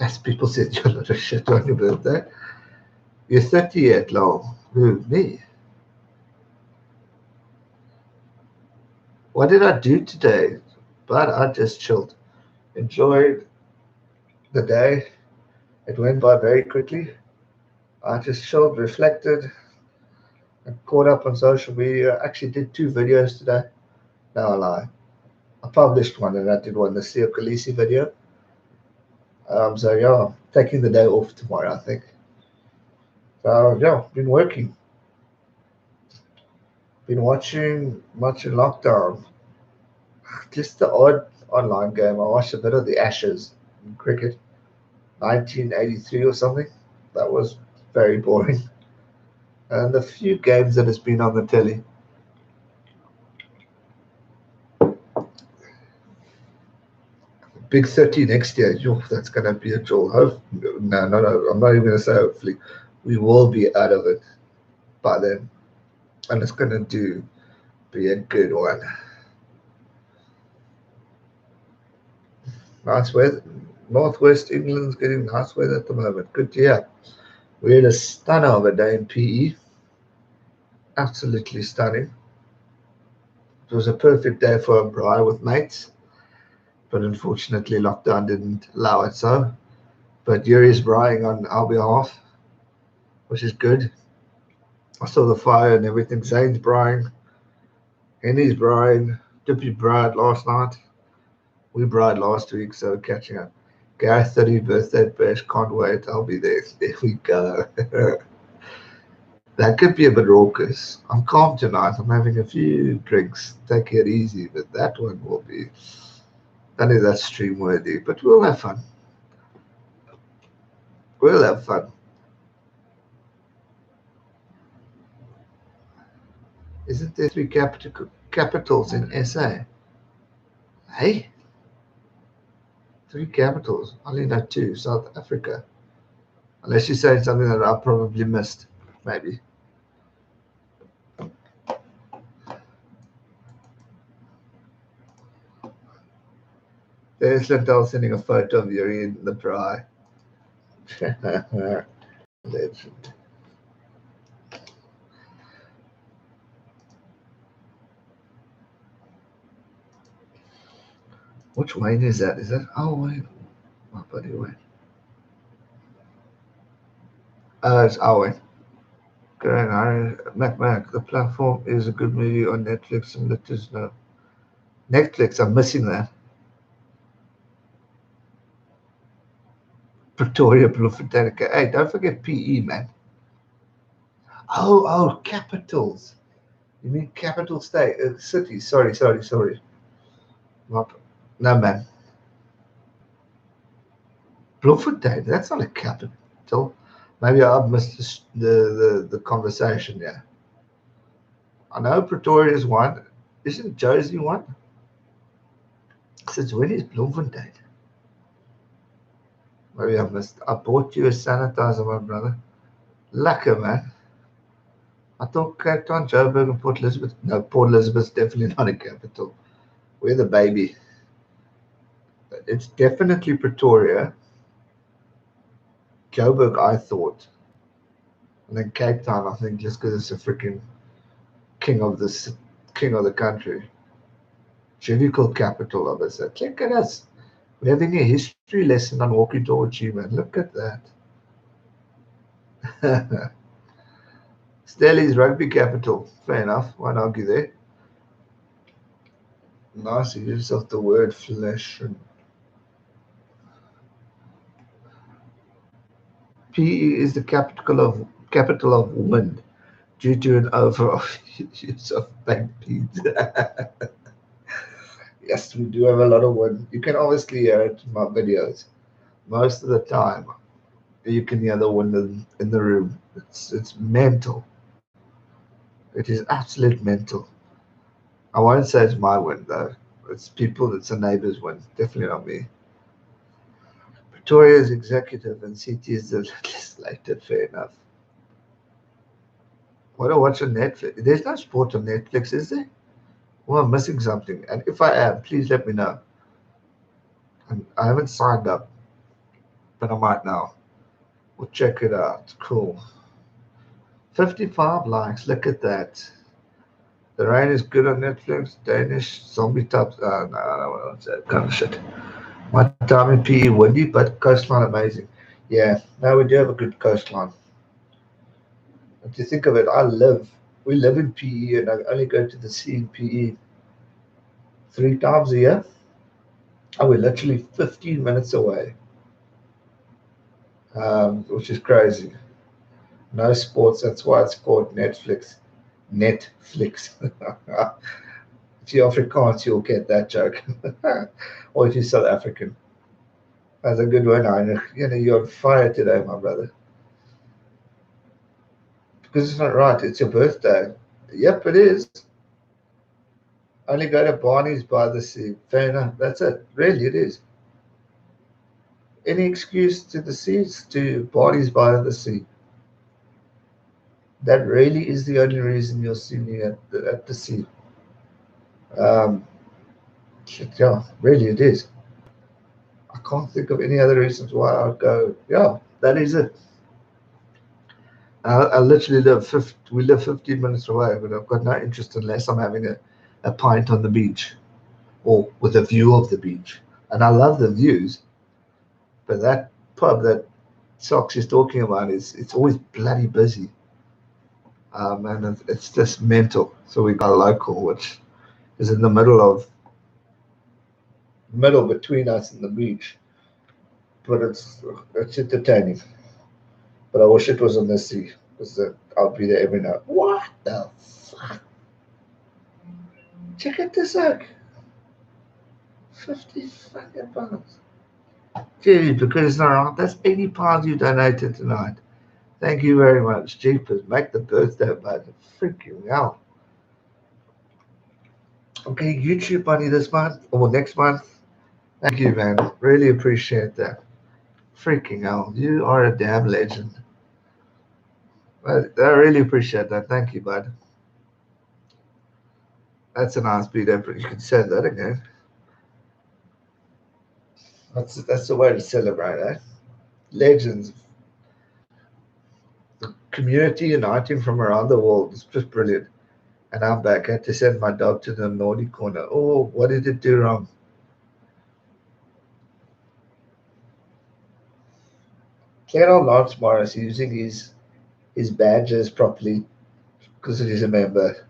As people said, you're not a shit on your birthday. You're 30 yet, long. Who, me? What did I do today? But I just chilled. Enjoyed the day. It went by very quickly. I just chilled, reflected, and caught up on social media. Actually did 2 videos today. No, I lie. I published one and I did one, the Theo Khaleesi video. So yeah, taking the day off tomorrow, I think. So yeah, been working. Been watching much in lockdown. Just the odd online game. I watched a bit of the Ashes in cricket, 1983 or something. That was very boring. And the few games that has been on the telly. Big 30 next year. Yo, that's going to be a jolt. No. I'm not even going to say hopefully. We will be out of it by then. And it's going to be a good one. Nice weather. Northwest England's getting nice weather at the moment. Good year. We had a stunner of a day in PE. Absolutely stunning. It was a perfect day for a braai with mates. but unfortunately lockdown didn't allow it so. But Yuri's braaiing on our behalf, which is good. I saw the fire and everything. Zane's braaiing, Henny's braaiing, Dippy bride last night. We bride last week, so catching up. Gareth 30th birthday bash, can't wait. I'll be there. There we go. That could be a bit raucous. I'm calm tonight. I'm having a few drinks. Take it easy, but that one will be. I know that's stream worthy, but we'll have fun. We'll have fun. Isn't there three capitals in SA? Hey, three capitals. I only know two. South Africa. Unless you're saying something that I probably missed, maybe. There's Chantal sending a photo of Yuri in the braai. Legend. Which Wayne is that? Is that our Wayne? My buddy Wayne. It's our Wayne. Mac. The platform is a good movie on Netflix and let us know. Netflix, I'm missing that. Pretoria, Bloemfontein. Hey, don't forget PE, man. Oh, capitals. You mean capital state, city? Sorry. No, man. Bloemfontein. That's not a capital. Maybe I've missed the conversation. Yeah. I know Pretoria is one. Isn't Josie one? Since when is Bloemfontein? Maybe I missed. I bought you a sanitizer, my brother. Lekker, man. I thought Cape Town, Joburg, and Port Elizabeth. No, Port Elizabeth's definitely not a capital. We're the baby. It's definitely Pretoria. Joburg, I thought. And then Cape Town, I think, just because it's a freaking king of the country. Judicial capital of us. Look at us. We're having a history lesson on walking towards GMAN. Look at that. Stelly's rugby capital. Fair enough. Won't argue there. Nice use of the word flesh. PE is the capital of wind due to an overall use of baked beans. Yes, we do have a lot of wind. You can obviously hear it in my videos. Most of the time, you can hear the wind in the room. It's mental. It is absolute mental. I won't say it's my wind though. It's a neighbor's wind. Definitely not me. Pretoria is executive and CT is the legislative. Fair enough. What I watch on Netflix? There's no sport on Netflix, is there? Well, I'm missing something. And if I am, please let me know. I haven't signed up, but I might now. We'll check it out. Cool. 55 likes. Look at that. The Rain is good on Netflix. Danish zombie types. No, I don't want that kind of shit. My time in PE windy, but coastline amazing. Yeah, no, we do have a good coastline. If you think of it, we live in PE, and I only go to the sea in PE 3 times a year. And we're literally 15 minutes away, which is crazy. No sports, that's why it's called Netflix. Netflix. If you're Afrikaans, you'll get that joke. Or if you're South African. That's a good one, Heinrich. You're on fire today, my brother. Because it's not right. It's your birthday. Yep, it is. Only go to Barney's by the sea. Fair enough. That's it. Really, it is. Any excuse to the seas, to Barney's by the sea. That really is the only reason you'll see me at the sea. Yeah, really it is. I can't think of any other reasons why I'd go. Yeah, that is it. I literally we live 15 minutes away, but I've got no interest unless I'm having a pint on the beach or with a view of the beach. and I love the views, but that pub that Socks is talking about it's always bloody busy, and it's just mental. So we got a local, which is in the middle between us and the beach, but it's entertaining. But I wish it was on the sea, because I'll be there every night. What the fuck? Check out this out. 50 fucking pounds. Gee, because it's not wrong. That's 80 pounds you donated tonight. Thank you very much. Jeepers, make the birthday budget. Freaking hell. Okay, YouTube money this month or next month. Thank you, man. Really appreciate that. Freaking hell. You are a damn legend. I really appreciate that. Thank you, bud. That's a nice beat up. You can say that again. That's the way to celebrate, eh? Legends. The community uniting from around the world is just brilliant. And I'm back. I had to send my dog to the naughty corner. Oh, what did it do wrong? Clear Lance Morris using his badges properly because he's a member.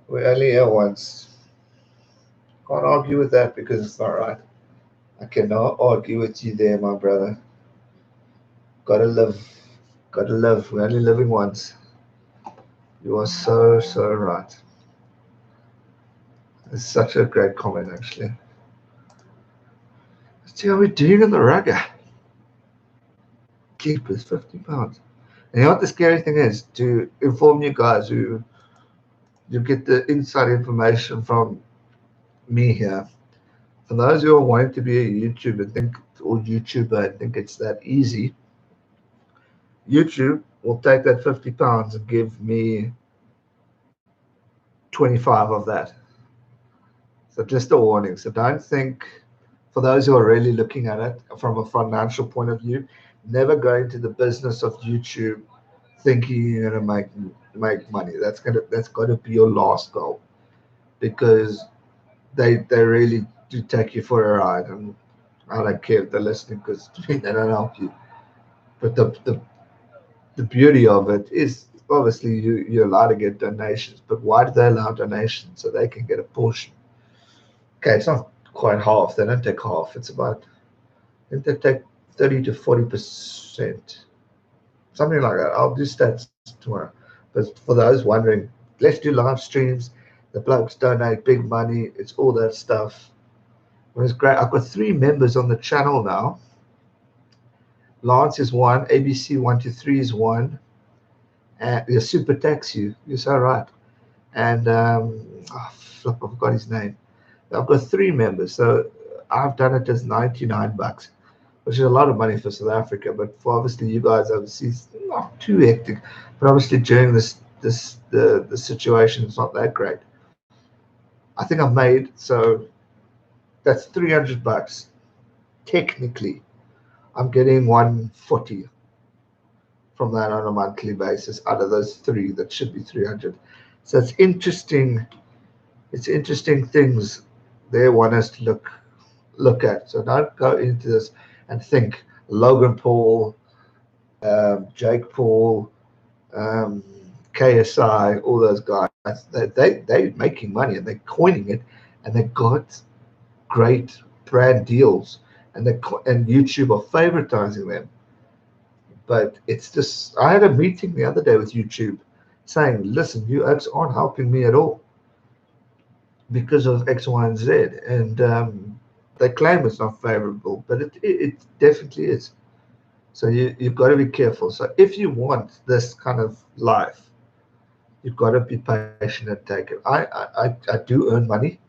We only here once. Can't argue with that because it's not right. I cannot argue with you there, my brother. Gotta live. Gotta live. We're only living once. You are so right. It's such a great comment, actually. Let's see how we're doing in the rugger. Keepers, £50. And you know what the scary thing is? To inform you guys who you get the inside information from me here. For those who are wanting to be a YouTuber and think it's that easy, YouTube will take that £50 and give me 25 of that. So just a warning. So don't think, for those who are really looking at it from a financial point of view, never go into the business of YouTube thinking you're gonna make money. That's gotta be your last goal, because they really do take you for a ride, and I don't care if they're listening because they don't help you. But the beauty of it is obviously you're allowed to get donations, but why do they allow donations? So they can get a portion. Okay, it's not quite half. They don't take half. It's about, I think they take 30 to 40%, something like that. I'll do stats tomorrow. But for those wondering, let's do live streams. The blokes donate big money. It's all that stuff. It was great. I've got 3 members on the channel now. Lance is 1, ABC 123 is 1, and the Super Tax you. You're so right. And flip, I forgot his name. I've got 3 members, so I've done it as $99, which is a lot of money for South Africa. But for obviously you guys overseas, not too hectic. But obviously during the situation, it's not that great. I think I've made, so that's $300. Technically, I'm getting 140 from that on a monthly basis out of those 3. That should be 300. So it's interesting. It's interesting things they want us to look at. So don't go into this and think Logan Paul, Jake Paul, KSI, all those guys. They're making money and they're coining it, and they got great brand deals, and YouTube are favoritizing them. But it's just, I had a meeting the other day with YouTube saying, listen, you aren't helping me at all because of X, Y, and Z. And they claim it's not favorable, but it definitely is. So you've got to be careful. So if you want this kind of life, you've got to be patient and take it. I do earn money,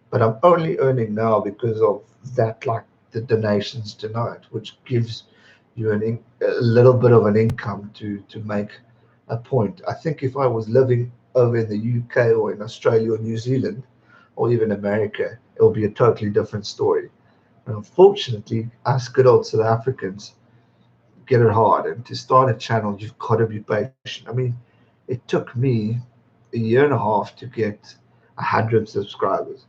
but I'm only earning now because of that, like the donations tonight, which gives you a little bit of an income to make a point. I think if I was living over in the UK or in Australia or New Zealand or even America, it will be a totally different story. And unfortunately, us good old South Africans get it hard. And to start a channel, you've got to be patient. I mean, it took me a year and a half to get 100 subscribers.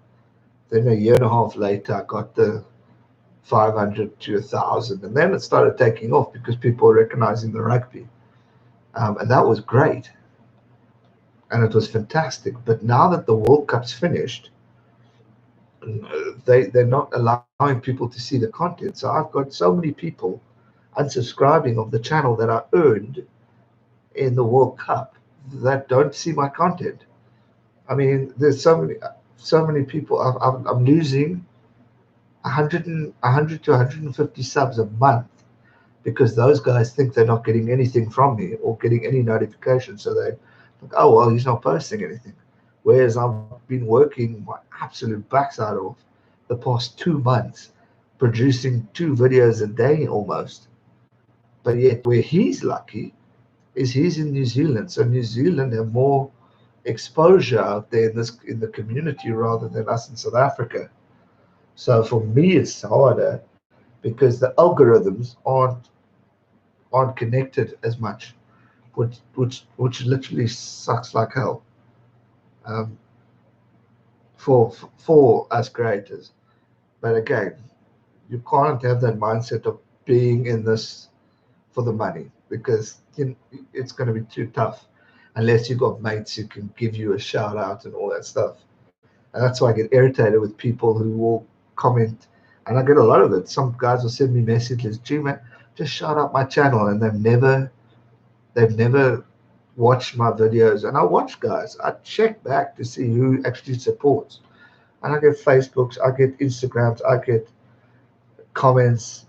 Then a year and a half later, I got the 500 to 1,000, and then it started taking off because people were recognizing the rugby, and that was great, and it was fantastic. But now that the World Cup's finished, they're not allowing people to see the content. So I've got so many people unsubscribing of the channel that I earned in the World Cup that don't see my content. I mean, there's so many people. I'm losing 100 to 150 subs a month because those guys think they're not getting anything from me or getting any notifications. So they think, oh well, he's not posting anything. Whereas I've been working my absolute backside off the past 2 months, producing 2 videos a day almost. But yet, where he's lucky is he's in New Zealand. So New Zealand have more exposure out there in the community rather than us in South Africa. So for me, it's harder because the algorithms aren't connected as much, which literally sucks like hell um, for us creators. But again, you can't have that mindset of being in this for the money because it's going to be too tough unless you've got mates who can give you a shout out and all that stuff. And that's why I get irritated with people who will comment, and I get a lot of it. Some guys will send me messages, gee man, just shout out my channel, and they've never watched my videos. And I watch guys. I check back to see who actually supports. And I get Facebooks, I get Instagrams, I get comments.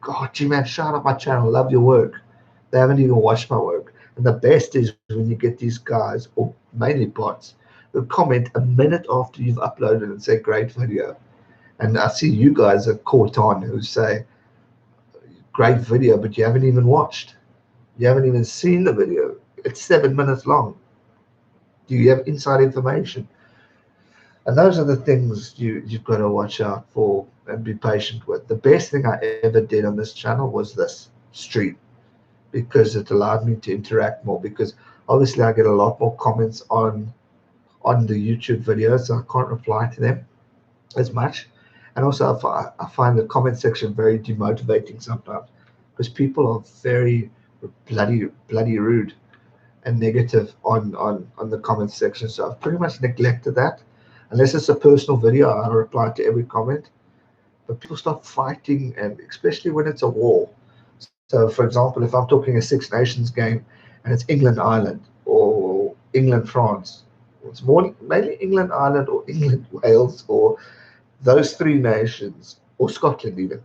God, gee man, shout out my channel, love your work. They haven't even watched my work. And the best is when you get these guys, or mainly bots, who comment a minute after you've uploaded and say, great video. And I see you guys are caught on who say, great video, but you haven't even watched. You haven't even seen the video. It's 7 minutes long. Do you have inside information? And those are the things you've got to watch out for and be patient with. The best thing I ever did on this channel was this stream because it allowed me to interact more. Because obviously I get a lot more comments on the YouTube videos, so I can't reply to them as much. And also, I find the comment section very demotivating sometimes because people are very bloody rude and negative on the comment section. So I've pretty much neglected that. Unless it's a personal video, I reply to every comment. But people start fighting, and especially when it's a war. So, for example, if I'm talking a Six Nations game and it's England Ireland or England France, it's more mainly England Ireland or England Wales or those three nations or Scotland even,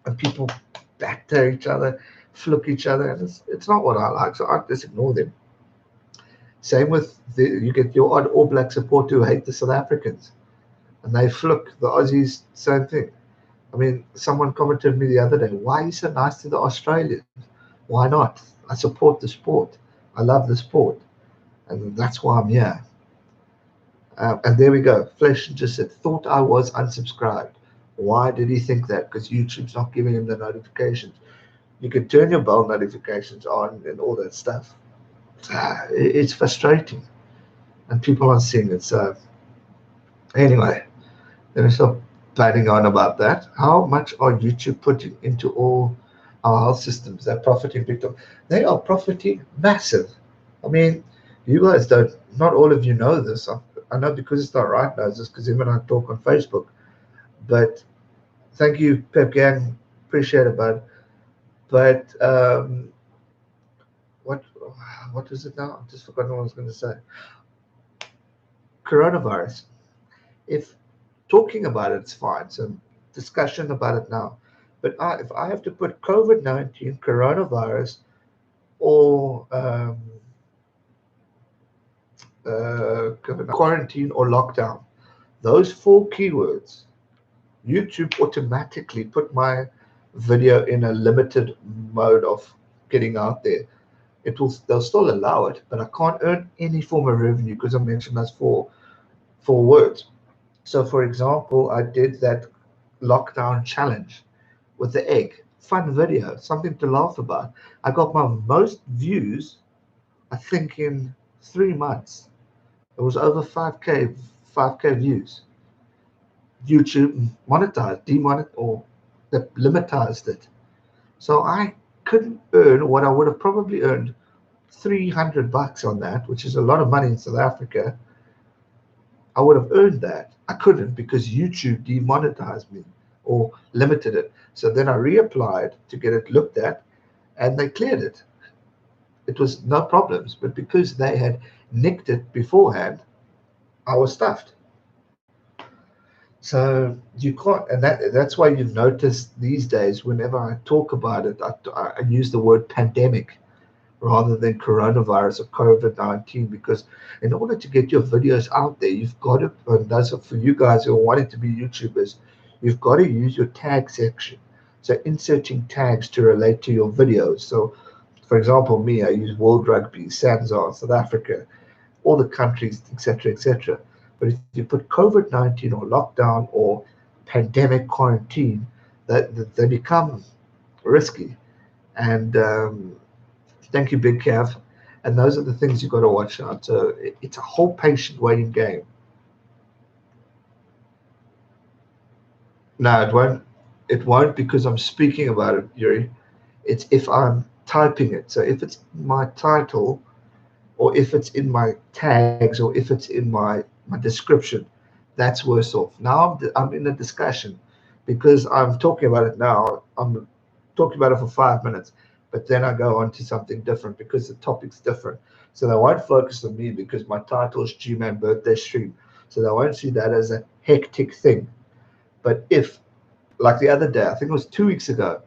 and people batter each other, flip each other, and it's not what I like. So I just ignore them. Same with you get your odd All Black supporter who hate the South Africans, and they flick the Aussies. Same thing. I mean, someone commented to me the other day, "Why are you so nice to the Australians? Why not? I support the sport. I love the sport, and that's why I'm here." And there we go. Flesh just said, "Thought I was unsubscribed." Why did he think that? Because YouTube's not giving him the notifications. You can turn your bell notifications on and all that stuff. It's frustrating, and people aren't seeing it. So anyway, let me stop planning on about that. How much are YouTube putting into all our health systems? They're profiting big time. They are profiting massive. I mean, you guys don't, not all of you know this. I know because it's not right knows this because even I talk on Facebook. But thank you, Pep Gang. Appreciate it, bud. But what what is it now? I've just forgotten what I was going to say. Coronavirus. If talking about it, it's fine. So discussion about it now. But if I have to put COVID-19, coronavirus, or quarantine or lockdown, those four keywords, YouTube automatically put my video in a limited mode of getting out there. They'll still allow it, but I can't earn any form of revenue because I mentioned that's four words. So, for example, I did that lockdown challenge with the egg. Fun video, something to laugh about. I got my most views, I think, in 3 months. It was over 5K views. YouTube monetized, demonetized, or that limitized it. So I couldn't earn what I would have probably earned $300 on that, which is a lot of money in South Africa. I would have earned that. I couldn't because YouTube demonetized me or limited it. So then I reapplied to get it looked at, and they cleared it. It was no problems, but because they had nicked it beforehand, I was stuffed. So you can't, and that's why you've noticed these days, whenever I talk about it, I use the word pandemic rather than coronavirus or COVID-19, because in order to get your videos out there, you've got to, and those are for you guys who are wanting to be YouTubers, you've got to use your tag section. So inserting tags to relate to your videos. So for example, me, I use World Rugby, Sanzar, South Africa, all the countries, etc., etc. But if you put COVID-19 or lockdown or pandemic quarantine, that they become risky. And thank you, Big Cav. And those are the things you've got to watch out. So it's a whole patient waiting game. No, it won't. It won't because I'm speaking about it, Yuri. It's if I'm typing it. So if it's my title, or if it's in my tags, or if it's in my description, that's worse off. Now I'm in a discussion because I'm talking about it now. I'm talking about it for 5 minutes, but then I go on to something different because the topic's different. So they won't focus on me because my title is GMAN birthday stream. So they won't see that as a hectic thing. But if, like the other day, I think it was 2 weeks ago,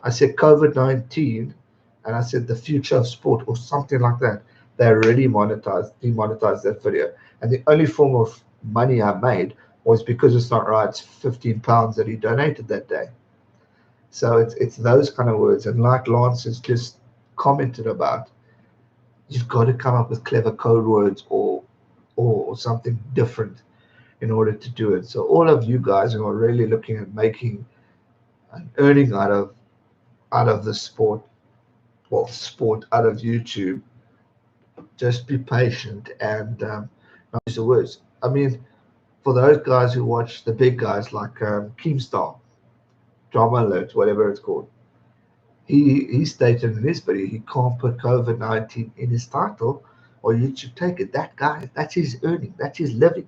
I said COVID-19 and I said the future of sport or something like that. They already demonetized that video. And the only form of money I made was because it's not right. It's £15 that he donated that day. So it's those kind of words. And like Lance has just commented about, you've got to come up with clever code words or something different in order to do it. So all of you guys who are really looking at making and earning out of the sport, well, sport out of YouTube, just be patient and not use the words. I mean, for those guys who watch the big guys like Keemstar, Drama Alert, whatever it's called, he stated in his video he can't put COVID-19 in his title or YouTube take it. That guy, that's his earning, that's his living.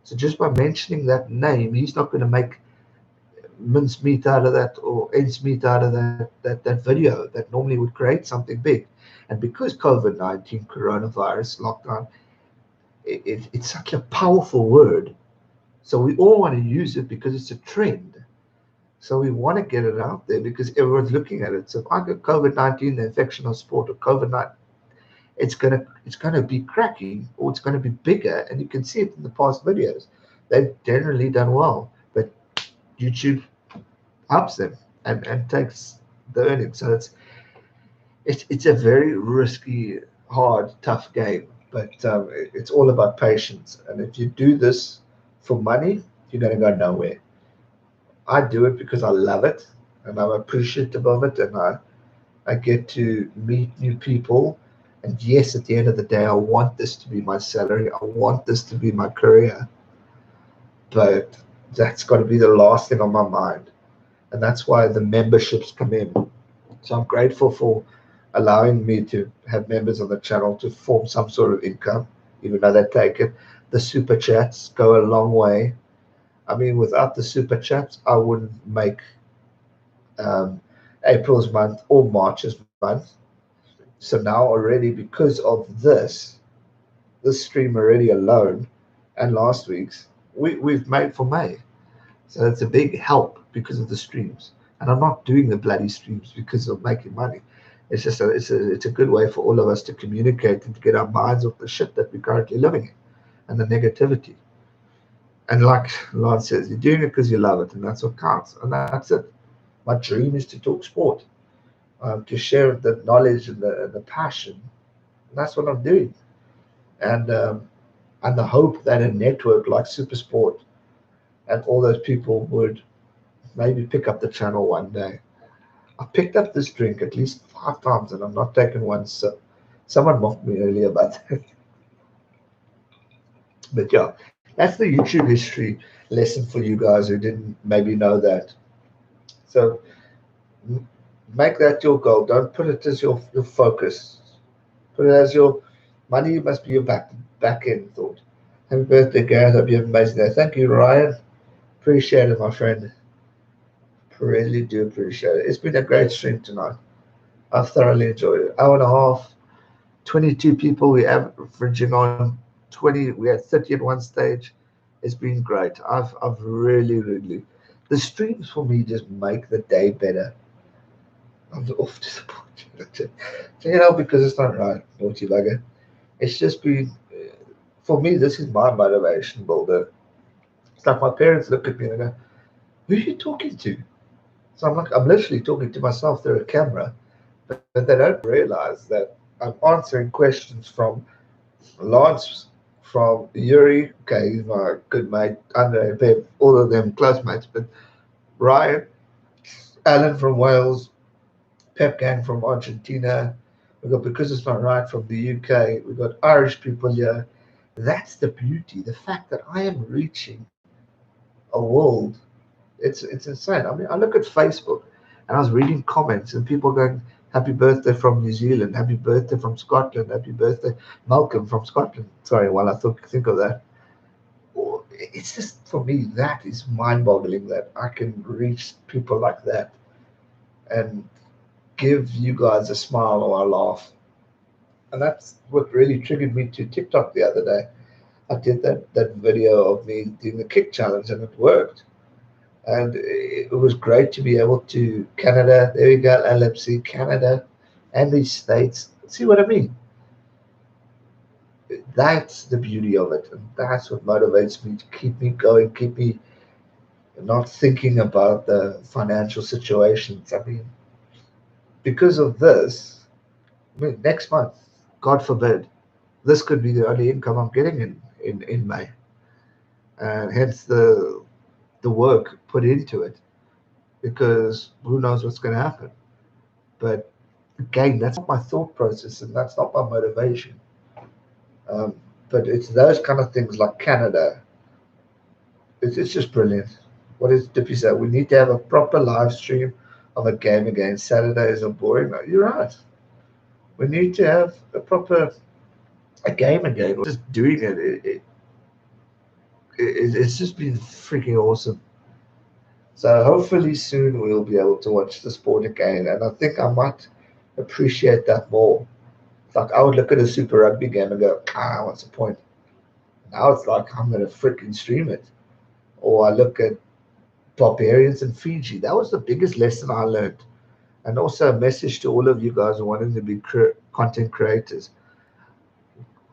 So just by mentioning that name, he's not going to make mincemeat out of that or ends meat out of that video that normally would create something big. And because COVID-19, coronavirus, lockdown, it's such a powerful word. So we all want to use it because it's a trend. So we want to get it out there because everyone's looking at it. So if I got COVID-19, the infection of sport, or COVID-19, it's gonna be cracking or it's gonna be bigger, and you can see it in the past videos. They've generally done well, but YouTube helps them and takes the earnings. So it's a very risky, hard, tough game. But it's all about patience. And if you do this for money, you're going to go nowhere. I do it because I love it and I'm appreciative of it, and I get to meet new people. And yes, at the end of the day, I want this to be my salary. I want this to be my career. But that's got to be the last thing on my mind. And that's why the memberships come in. So I'm grateful for allowing me to have members on the channel to form some sort of income, even though they take it. The super chats go a long way. I mean, without the super chats, I wouldn't make April's month or March's month. So now already, because of this stream already alone, and last week's, we've made for May. So it's a big help because of the streams. And I'm not doing the bloody streams because of making money. It's just it's a good way for all of us to communicate and to get our minds off the shit that we're currently living in and the negativity. And like Lance says, you're doing it because you love it, and that's what counts. And that's it. My dream is to talk sport, to share the knowledge and the passion. And that's what I'm doing. And the hope that a network like Supersport and all those people would maybe pick up the channel one day. I picked up this drink at least 5 times and I'm not taking one sip. Someone mocked me earlier about that. But yeah, that's the YouTube history. lesson for you guys who didn't maybe know that. So make that your goal. Don't put it as your focus. Put it as your money must be your back end thought. Happy birthday, Gareth. Hope you have an amazing day. Thank you, Ryan. Appreciate it, my friend. Really do appreciate it. It's been a great stream tonight. I've thoroughly enjoyed it. Hour and a half, 22 people. We're averaging on 20. We had 30 at one stage. It's been great. I've really the streams for me just make the day better. I'm off disappointed. So, because it's not right, naughty bugger. It's just been for me. This is my motivation builder. It's like my parents look at me and they go, "Who are you talking to?" So I'm literally talking to myself through a camera, but they don't realize that I'm answering questions from Lance, from Yuri. Okay, he's my good mate. Andre, Pep, all of them close mates. But Ryan, Alan from Wales, Pep Gang from Argentina. We've got Because It's Not Right from the UK. We've got Irish people here. That's the beauty. The fact that I am reaching a world. It's insane. I mean, I look at Facebook and I was reading comments and people going, "Happy birthday from New Zealand, happy birthday from Scotland, happy birthday, Malcolm from Scotland." Sorry, while I think of that. It's just, for me, that is mind boggling that I can reach people like that and give you guys a smile or a laugh. And that's what really triggered me to TikTok the other day. I did that video of me doing the kick challenge and it worked. And it was great to be able to Canada. There we go, LFC Canada, and these states. See what I mean? That's the beauty of it, and that's what motivates me to keep me going, keep me not thinking about the financial situations. I mean, because of this, I mean, next month, God forbid, this could be the only income I'm getting in May, and hence the work put into it, because who knows what's going to happen. But again, that's not my thought process and that's not my motivation. Um, but it's those kind of things like Canada. It's just brilliant. What is Dippy say? We need to have a proper live stream of a game again. Saturdays are boring. No, you're right. We need to have a game again. Just doing it's just been freaking awesome. So hopefully soon we'll be able to watch the sport again, and I think I might appreciate that more. Like I would look at a Super Rugby game and go, what's the point? Now it's like I'm gonna freaking stream it. Or I look at barbarians in Fiji. That was the biggest lesson I learned. And also a message to all of you guys who wanting to be content creators.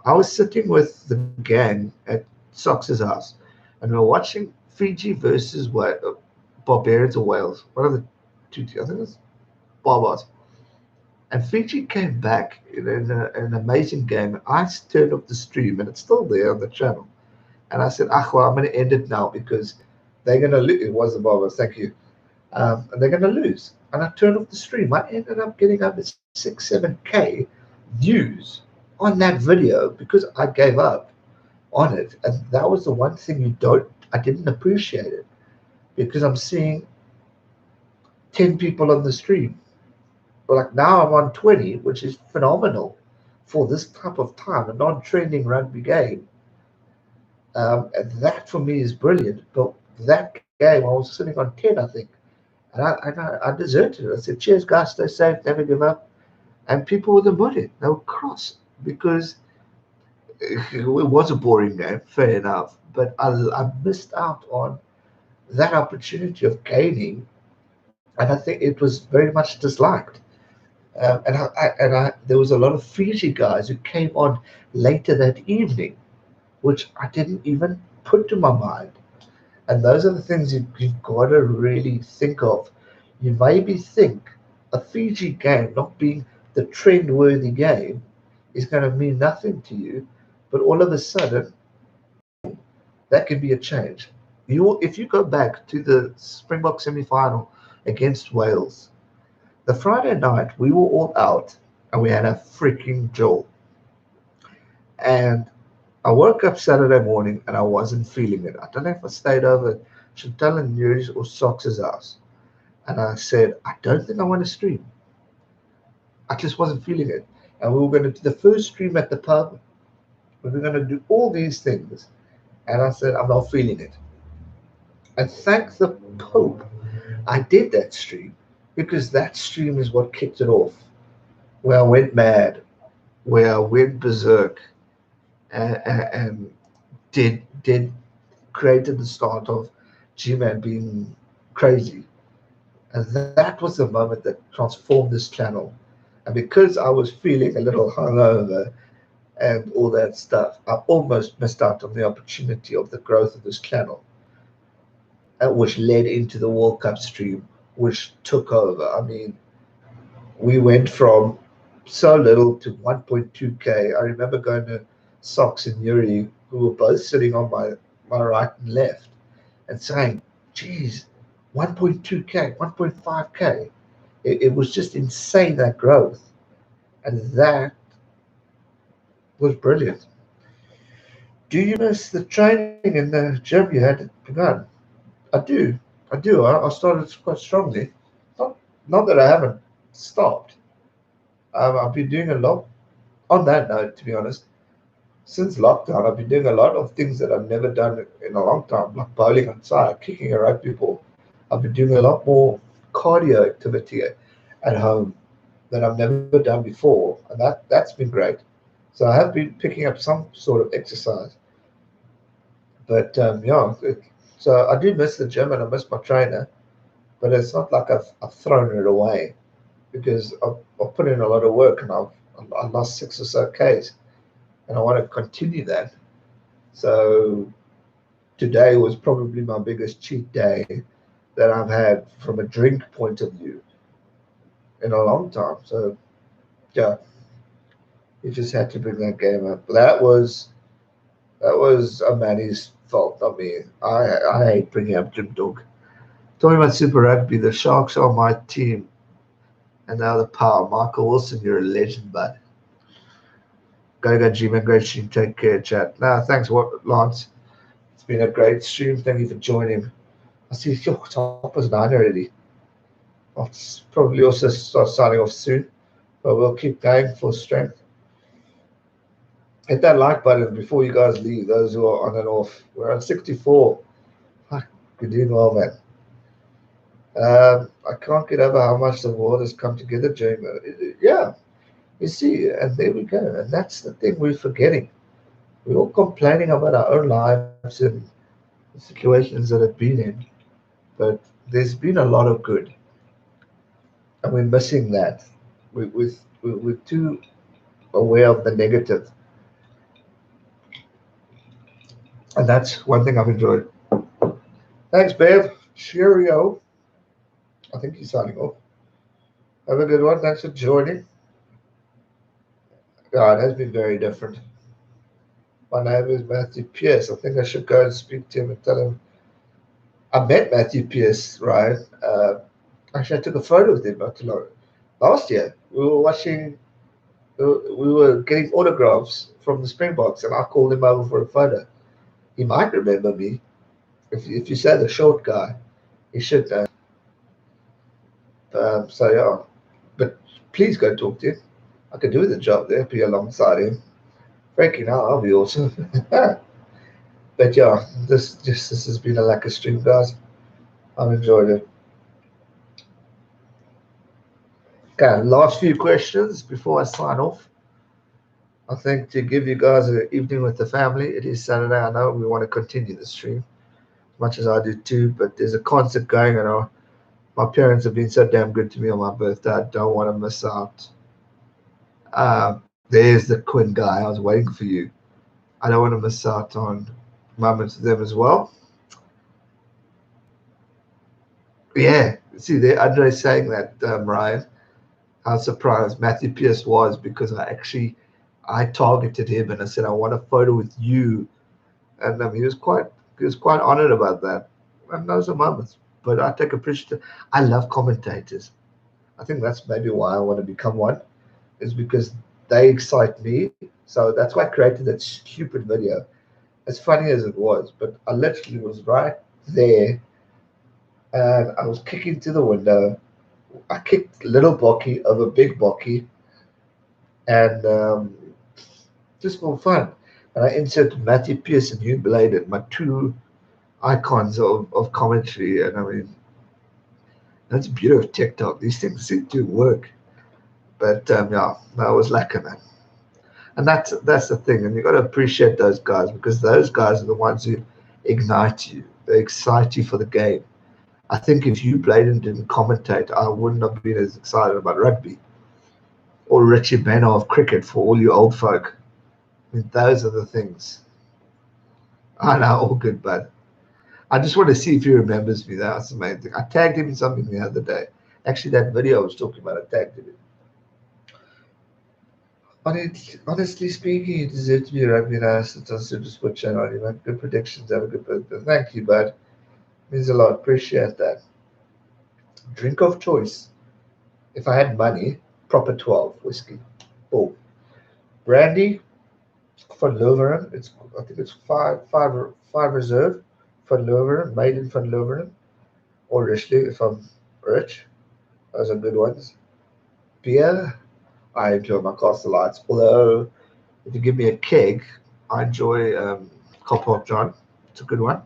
I was sitting with the gang at Sox's house, and we were watching Fiji versus barbarians or Wales. One of the two. I think it's Barbars. And Fiji came back in an amazing game. I turned off the stream, and it's still there on the channel. And I said, well, I'm going to end it now because they're going to lose. It was the Barbers, thank you. And they're going to lose. And I turned off the stream. I ended up getting over 7K views on that video because I gave up on it. And that was the one thing I didn't appreciate it because I'm seeing 10 people on the stream. Like now I'm on 20, which is phenomenal for this type of time, a non-trending rugby game. And that for me is brilliant. But that game, I was sitting on 10, I think. And I deserted it. I said, cheers, guys, stay safe, never give up. And people were bullied. They were cross because it was a boring game, fair enough. But I missed out on that opportunity of gaining. And I think it was very much disliked. There was a lot of Fiji guys who came on later that evening, which I didn't even put to my mind. And those are the things you've got to really think of. You maybe think a Fiji game not being the trend-worthy game is going to mean nothing to you, but all of a sudden, that could be a change. If you go back to the Springbok semi-final against Wales, the Friday night we were all out and we had a freaking jolt. And I woke up Saturday morning and I wasn't feeling it. I don't know if I stayed over Chantal and Yuri's or Sox's house. And I said, I don't think I want to stream. I just wasn't feeling it. And we were going to do the first stream at the pub. We were going to do all these things. And I said, I'm not feeling it. And thank the Pope, I did that stream because that stream is what kicked it off. Where I went mad, where I went berserk, and did created the start of GMAN being crazy. And that was the moment that transformed this channel. And because I was feeling a little hungover and all that stuff, I almost missed out on the opportunity of the growth of this channel, which led into the World Cup stream, which took over. I mean, we went from so little to 1.2K. I remember going to Sox and Yuri, who were both sitting on my right and left, and saying, geez, 1.2K, 1.5K. It was just insane, that growth. And that was brilliant. Do you miss the training in the gym you had begun? I do. I do. I started quite strongly. Not, not that I haven't stopped. I've been doing a lot. On that note, to be honest, since lockdown, I've been doing a lot of things that I've never done in a long time, like bowling outside, kicking a rugby ball. I've been doing a lot more cardio activity at home that I've never done before, and that's been great. So I have been picking up some sort of exercise, but yeah. So I do miss the gym and I miss my trainer, but it's not like I've thrown it away because I've put in a lot of work and I lost 6 or so Ks, and I want to continue that. So today was probably my biggest cheat day that I've had from a drink point of view in a long time. So yeah, you just had to bring that game up. That was a Manny's fault, not me. I hate bringing up Jim Dog. Talking about Super Rugby, the Sharks are my team, and now the power. Michael Wilson, you're a legend, bud. Go, G-Man. Great stream. Take care, chat. Now, thanks, Lance. It's been a great stream. Thank you for joining. I see your top was 9 already. I'll probably also start signing off soon, but we'll keep going for strength. Hit that like button before you guys leave, those who are on and off. We're on 64. Fuck, you're doing well, man. I can't get over how much the world has come together during yeah, you see, and there we go. And that's the thing we're forgetting. We're all complaining about our own lives and the situations that have been in, but there's been a lot of good, and we're missing that. We're too aware of the negative, and that's one thing I've enjoyed. Thanks, Bev. Cheerio. I think he's signing off. Have a good one. Thanks for joining. God, it has been very different. My name is Matthew Pierce. I think I should go and speak to him and tell him I met Matthew Pierce, right? Actually, I took a photo with him not too long. Last year. We were getting autographs from the Springboks, and I called him over for a photo. He might remember me. If you say the short guy, he should know. So yeah, but please go talk to him. I could do the job there, be alongside him. Freaking hell, I'll be awesome. But yeah, this has been a lack of stream, guys. I've enjoyed it. Okay, last few questions before I sign off. I think to give you guys an evening with the family. It is Saturday. I know we want to continue the stream as much as I do too, but there's a concert going, and my parents have been so damn good to me on my birthday. I don't want to miss out. There's the Quinn guy. I was waiting for you. I don't want to miss out on moments with them as well. Yeah, see, Andre saying that, Ryan. How surprised Matthew Pierce was because I targeted him and I said I want a photo with you, and he was quite honored about that. And those are moments. But I take appreciation. I love commentators. I think that's maybe why I want to become one, is because they excite me So that's why I created that stupid video. As funny as it was, but I literally was right there and I was kicking to the window. I kicked little Bocky over big Bocky and just for fun. And I inserted Matthew Pierce and Hugh Bladed, my two icons of commentary. And I mean, that's the beauty of TikTok. These things seem to work. But yeah, I was lucky, man. And that's the thing. And you got to appreciate those guys because those guys are the ones who ignite you. They excite you for the game. I think if you Bladen didn't commentate, I wouldn't have been as excited about rugby or Richie Benner of cricket for all you old folk. I mean, those are the things. I know, all good, bud. I just want to see if he remembers me. That's the main thing. I tagged him in something the other day. Actually, that video I was talking about, I tagged him in. Honestly speaking, you deserve to be a rugby analyst on Super Sport Channel. You make good predictions. Have a good birthday. Thank you, bud. Means a lot. Appreciate that. Drink of choice. If I had money, proper 12 whiskey. Oh, brandy van Loveren. I think it's five reserve van Loveren, made in van Loveren, or richly if I'm rich. Those are good ones. Beer. I enjoy my Castle Lights. Although, if you give me a keg, I enjoy Copper John. It's a good one.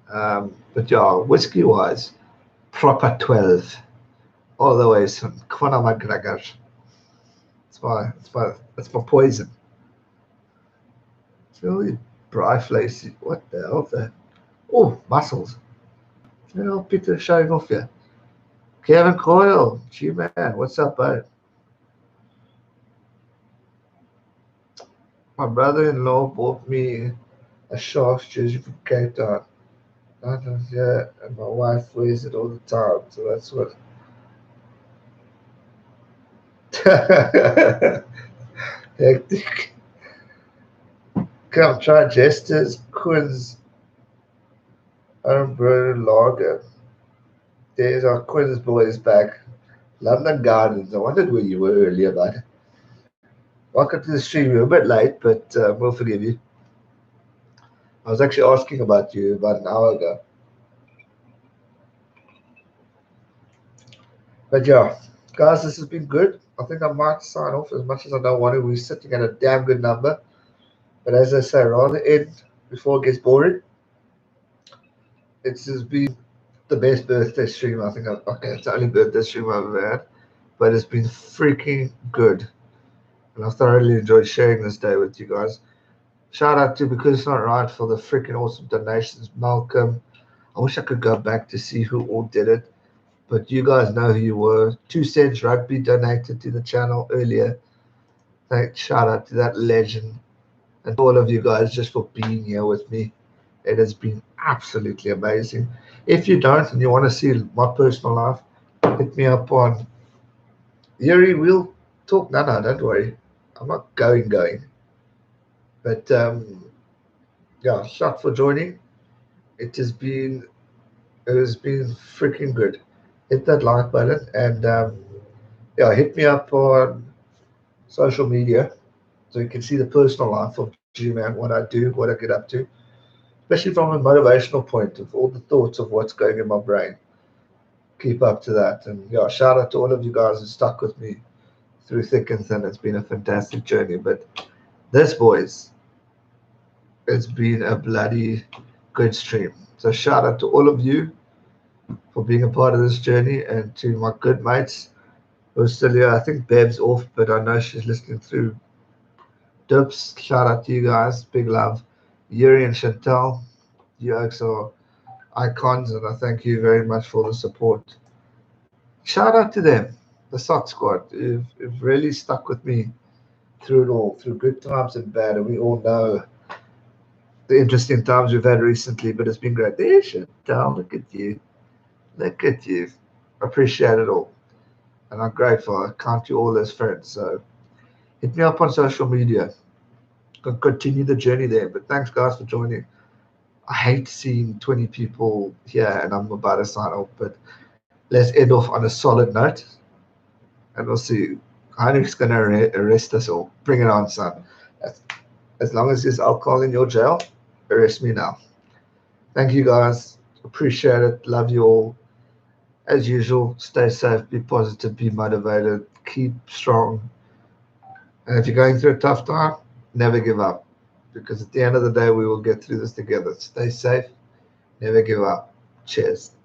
But yeah, whiskey wise, proper 12. All the way from Conor McGregor. It's my poison. It's really dry flacy. What the hell there? Oh, muscles. You know, Peter showing off here. Kevin Coyle, GMAN, what's up, bud? My brother-in-law bought me a Sharks jersey from Cape Town. Yeah, and my wife wears it all the time, so that's what. Hectic. Come try Jester's Quinn's Umbrella Lager. There's our Quinn's boys back. London Gardens. I wondered where you were earlier, bud. Welcome to the stream. You're a bit late, but we'll forgive you. I was actually asking about you about an hour ago. But yeah, guys, this has been good. I think I might sign off as much as I don't want to. We're sitting at a damn good number. But as I say, rather end before it gets boring. It's just been the best birthday stream I think okay, it's the only birthday stream I've ever had. But it's been freaking good. And I thoroughly enjoyed sharing this day with you guys. Shout out to Because It's Not Right for the freaking awesome donations. Malcolm. I wish I could go back to see who all did it. But you guys know who you were. 2 Cents Rugby donated to the channel earlier. Shout out to that legend. And all of you guys just for being here with me. It has been absolutely amazing. If you don't and you want to see my personal life, hit me up on Yuri. We'll talk. No, don't worry. I'm not going. But yeah, shout for joining. It has been freaking good. Hit that like button and yeah, hit me up on social media so you can see the personal life of G-Man, what I do, what I get up to, especially from a motivational point of all the thoughts of what's going in my brain. Keep up to that. And yeah, shout out to all of you guys who stuck with me through thick and thin. It's been a fantastic journey. But this, boys, it's been a bloody good stream. So shout out to all of you for being a part of this journey and to my good mates who are still here. I think Bev's off, but I know she's listening through. Dubs, shout out to you guys. Big love. Yuri and Chantal, you guys are icons, and I thank you very much for the support. Shout out to them, the Sock Squad, who've really stuck with me through it all, through good times and bad. And we all know the interesting times we've had recently, but it's been great. There, Chantal, look at you. Look at you. Appreciate it all. And I'm grateful. I count you all as friends. So hit me up on social media. Continue the journey there. But thanks, guys, for joining. I hate seeing 20 people here and I'm about to sign off. But let's end off on a solid note. And we'll see. Heinrich's going to arrest us all. Bring it on, son. As long as there's alcohol in your jail, arrest me now. Thank you, guys. Appreciate it. Love you all. As usual, stay safe, be positive, be motivated, keep strong. And if you're going through a tough time, never give up. Because at the end of the day, we will get through this together. Stay safe, never give up. Cheers.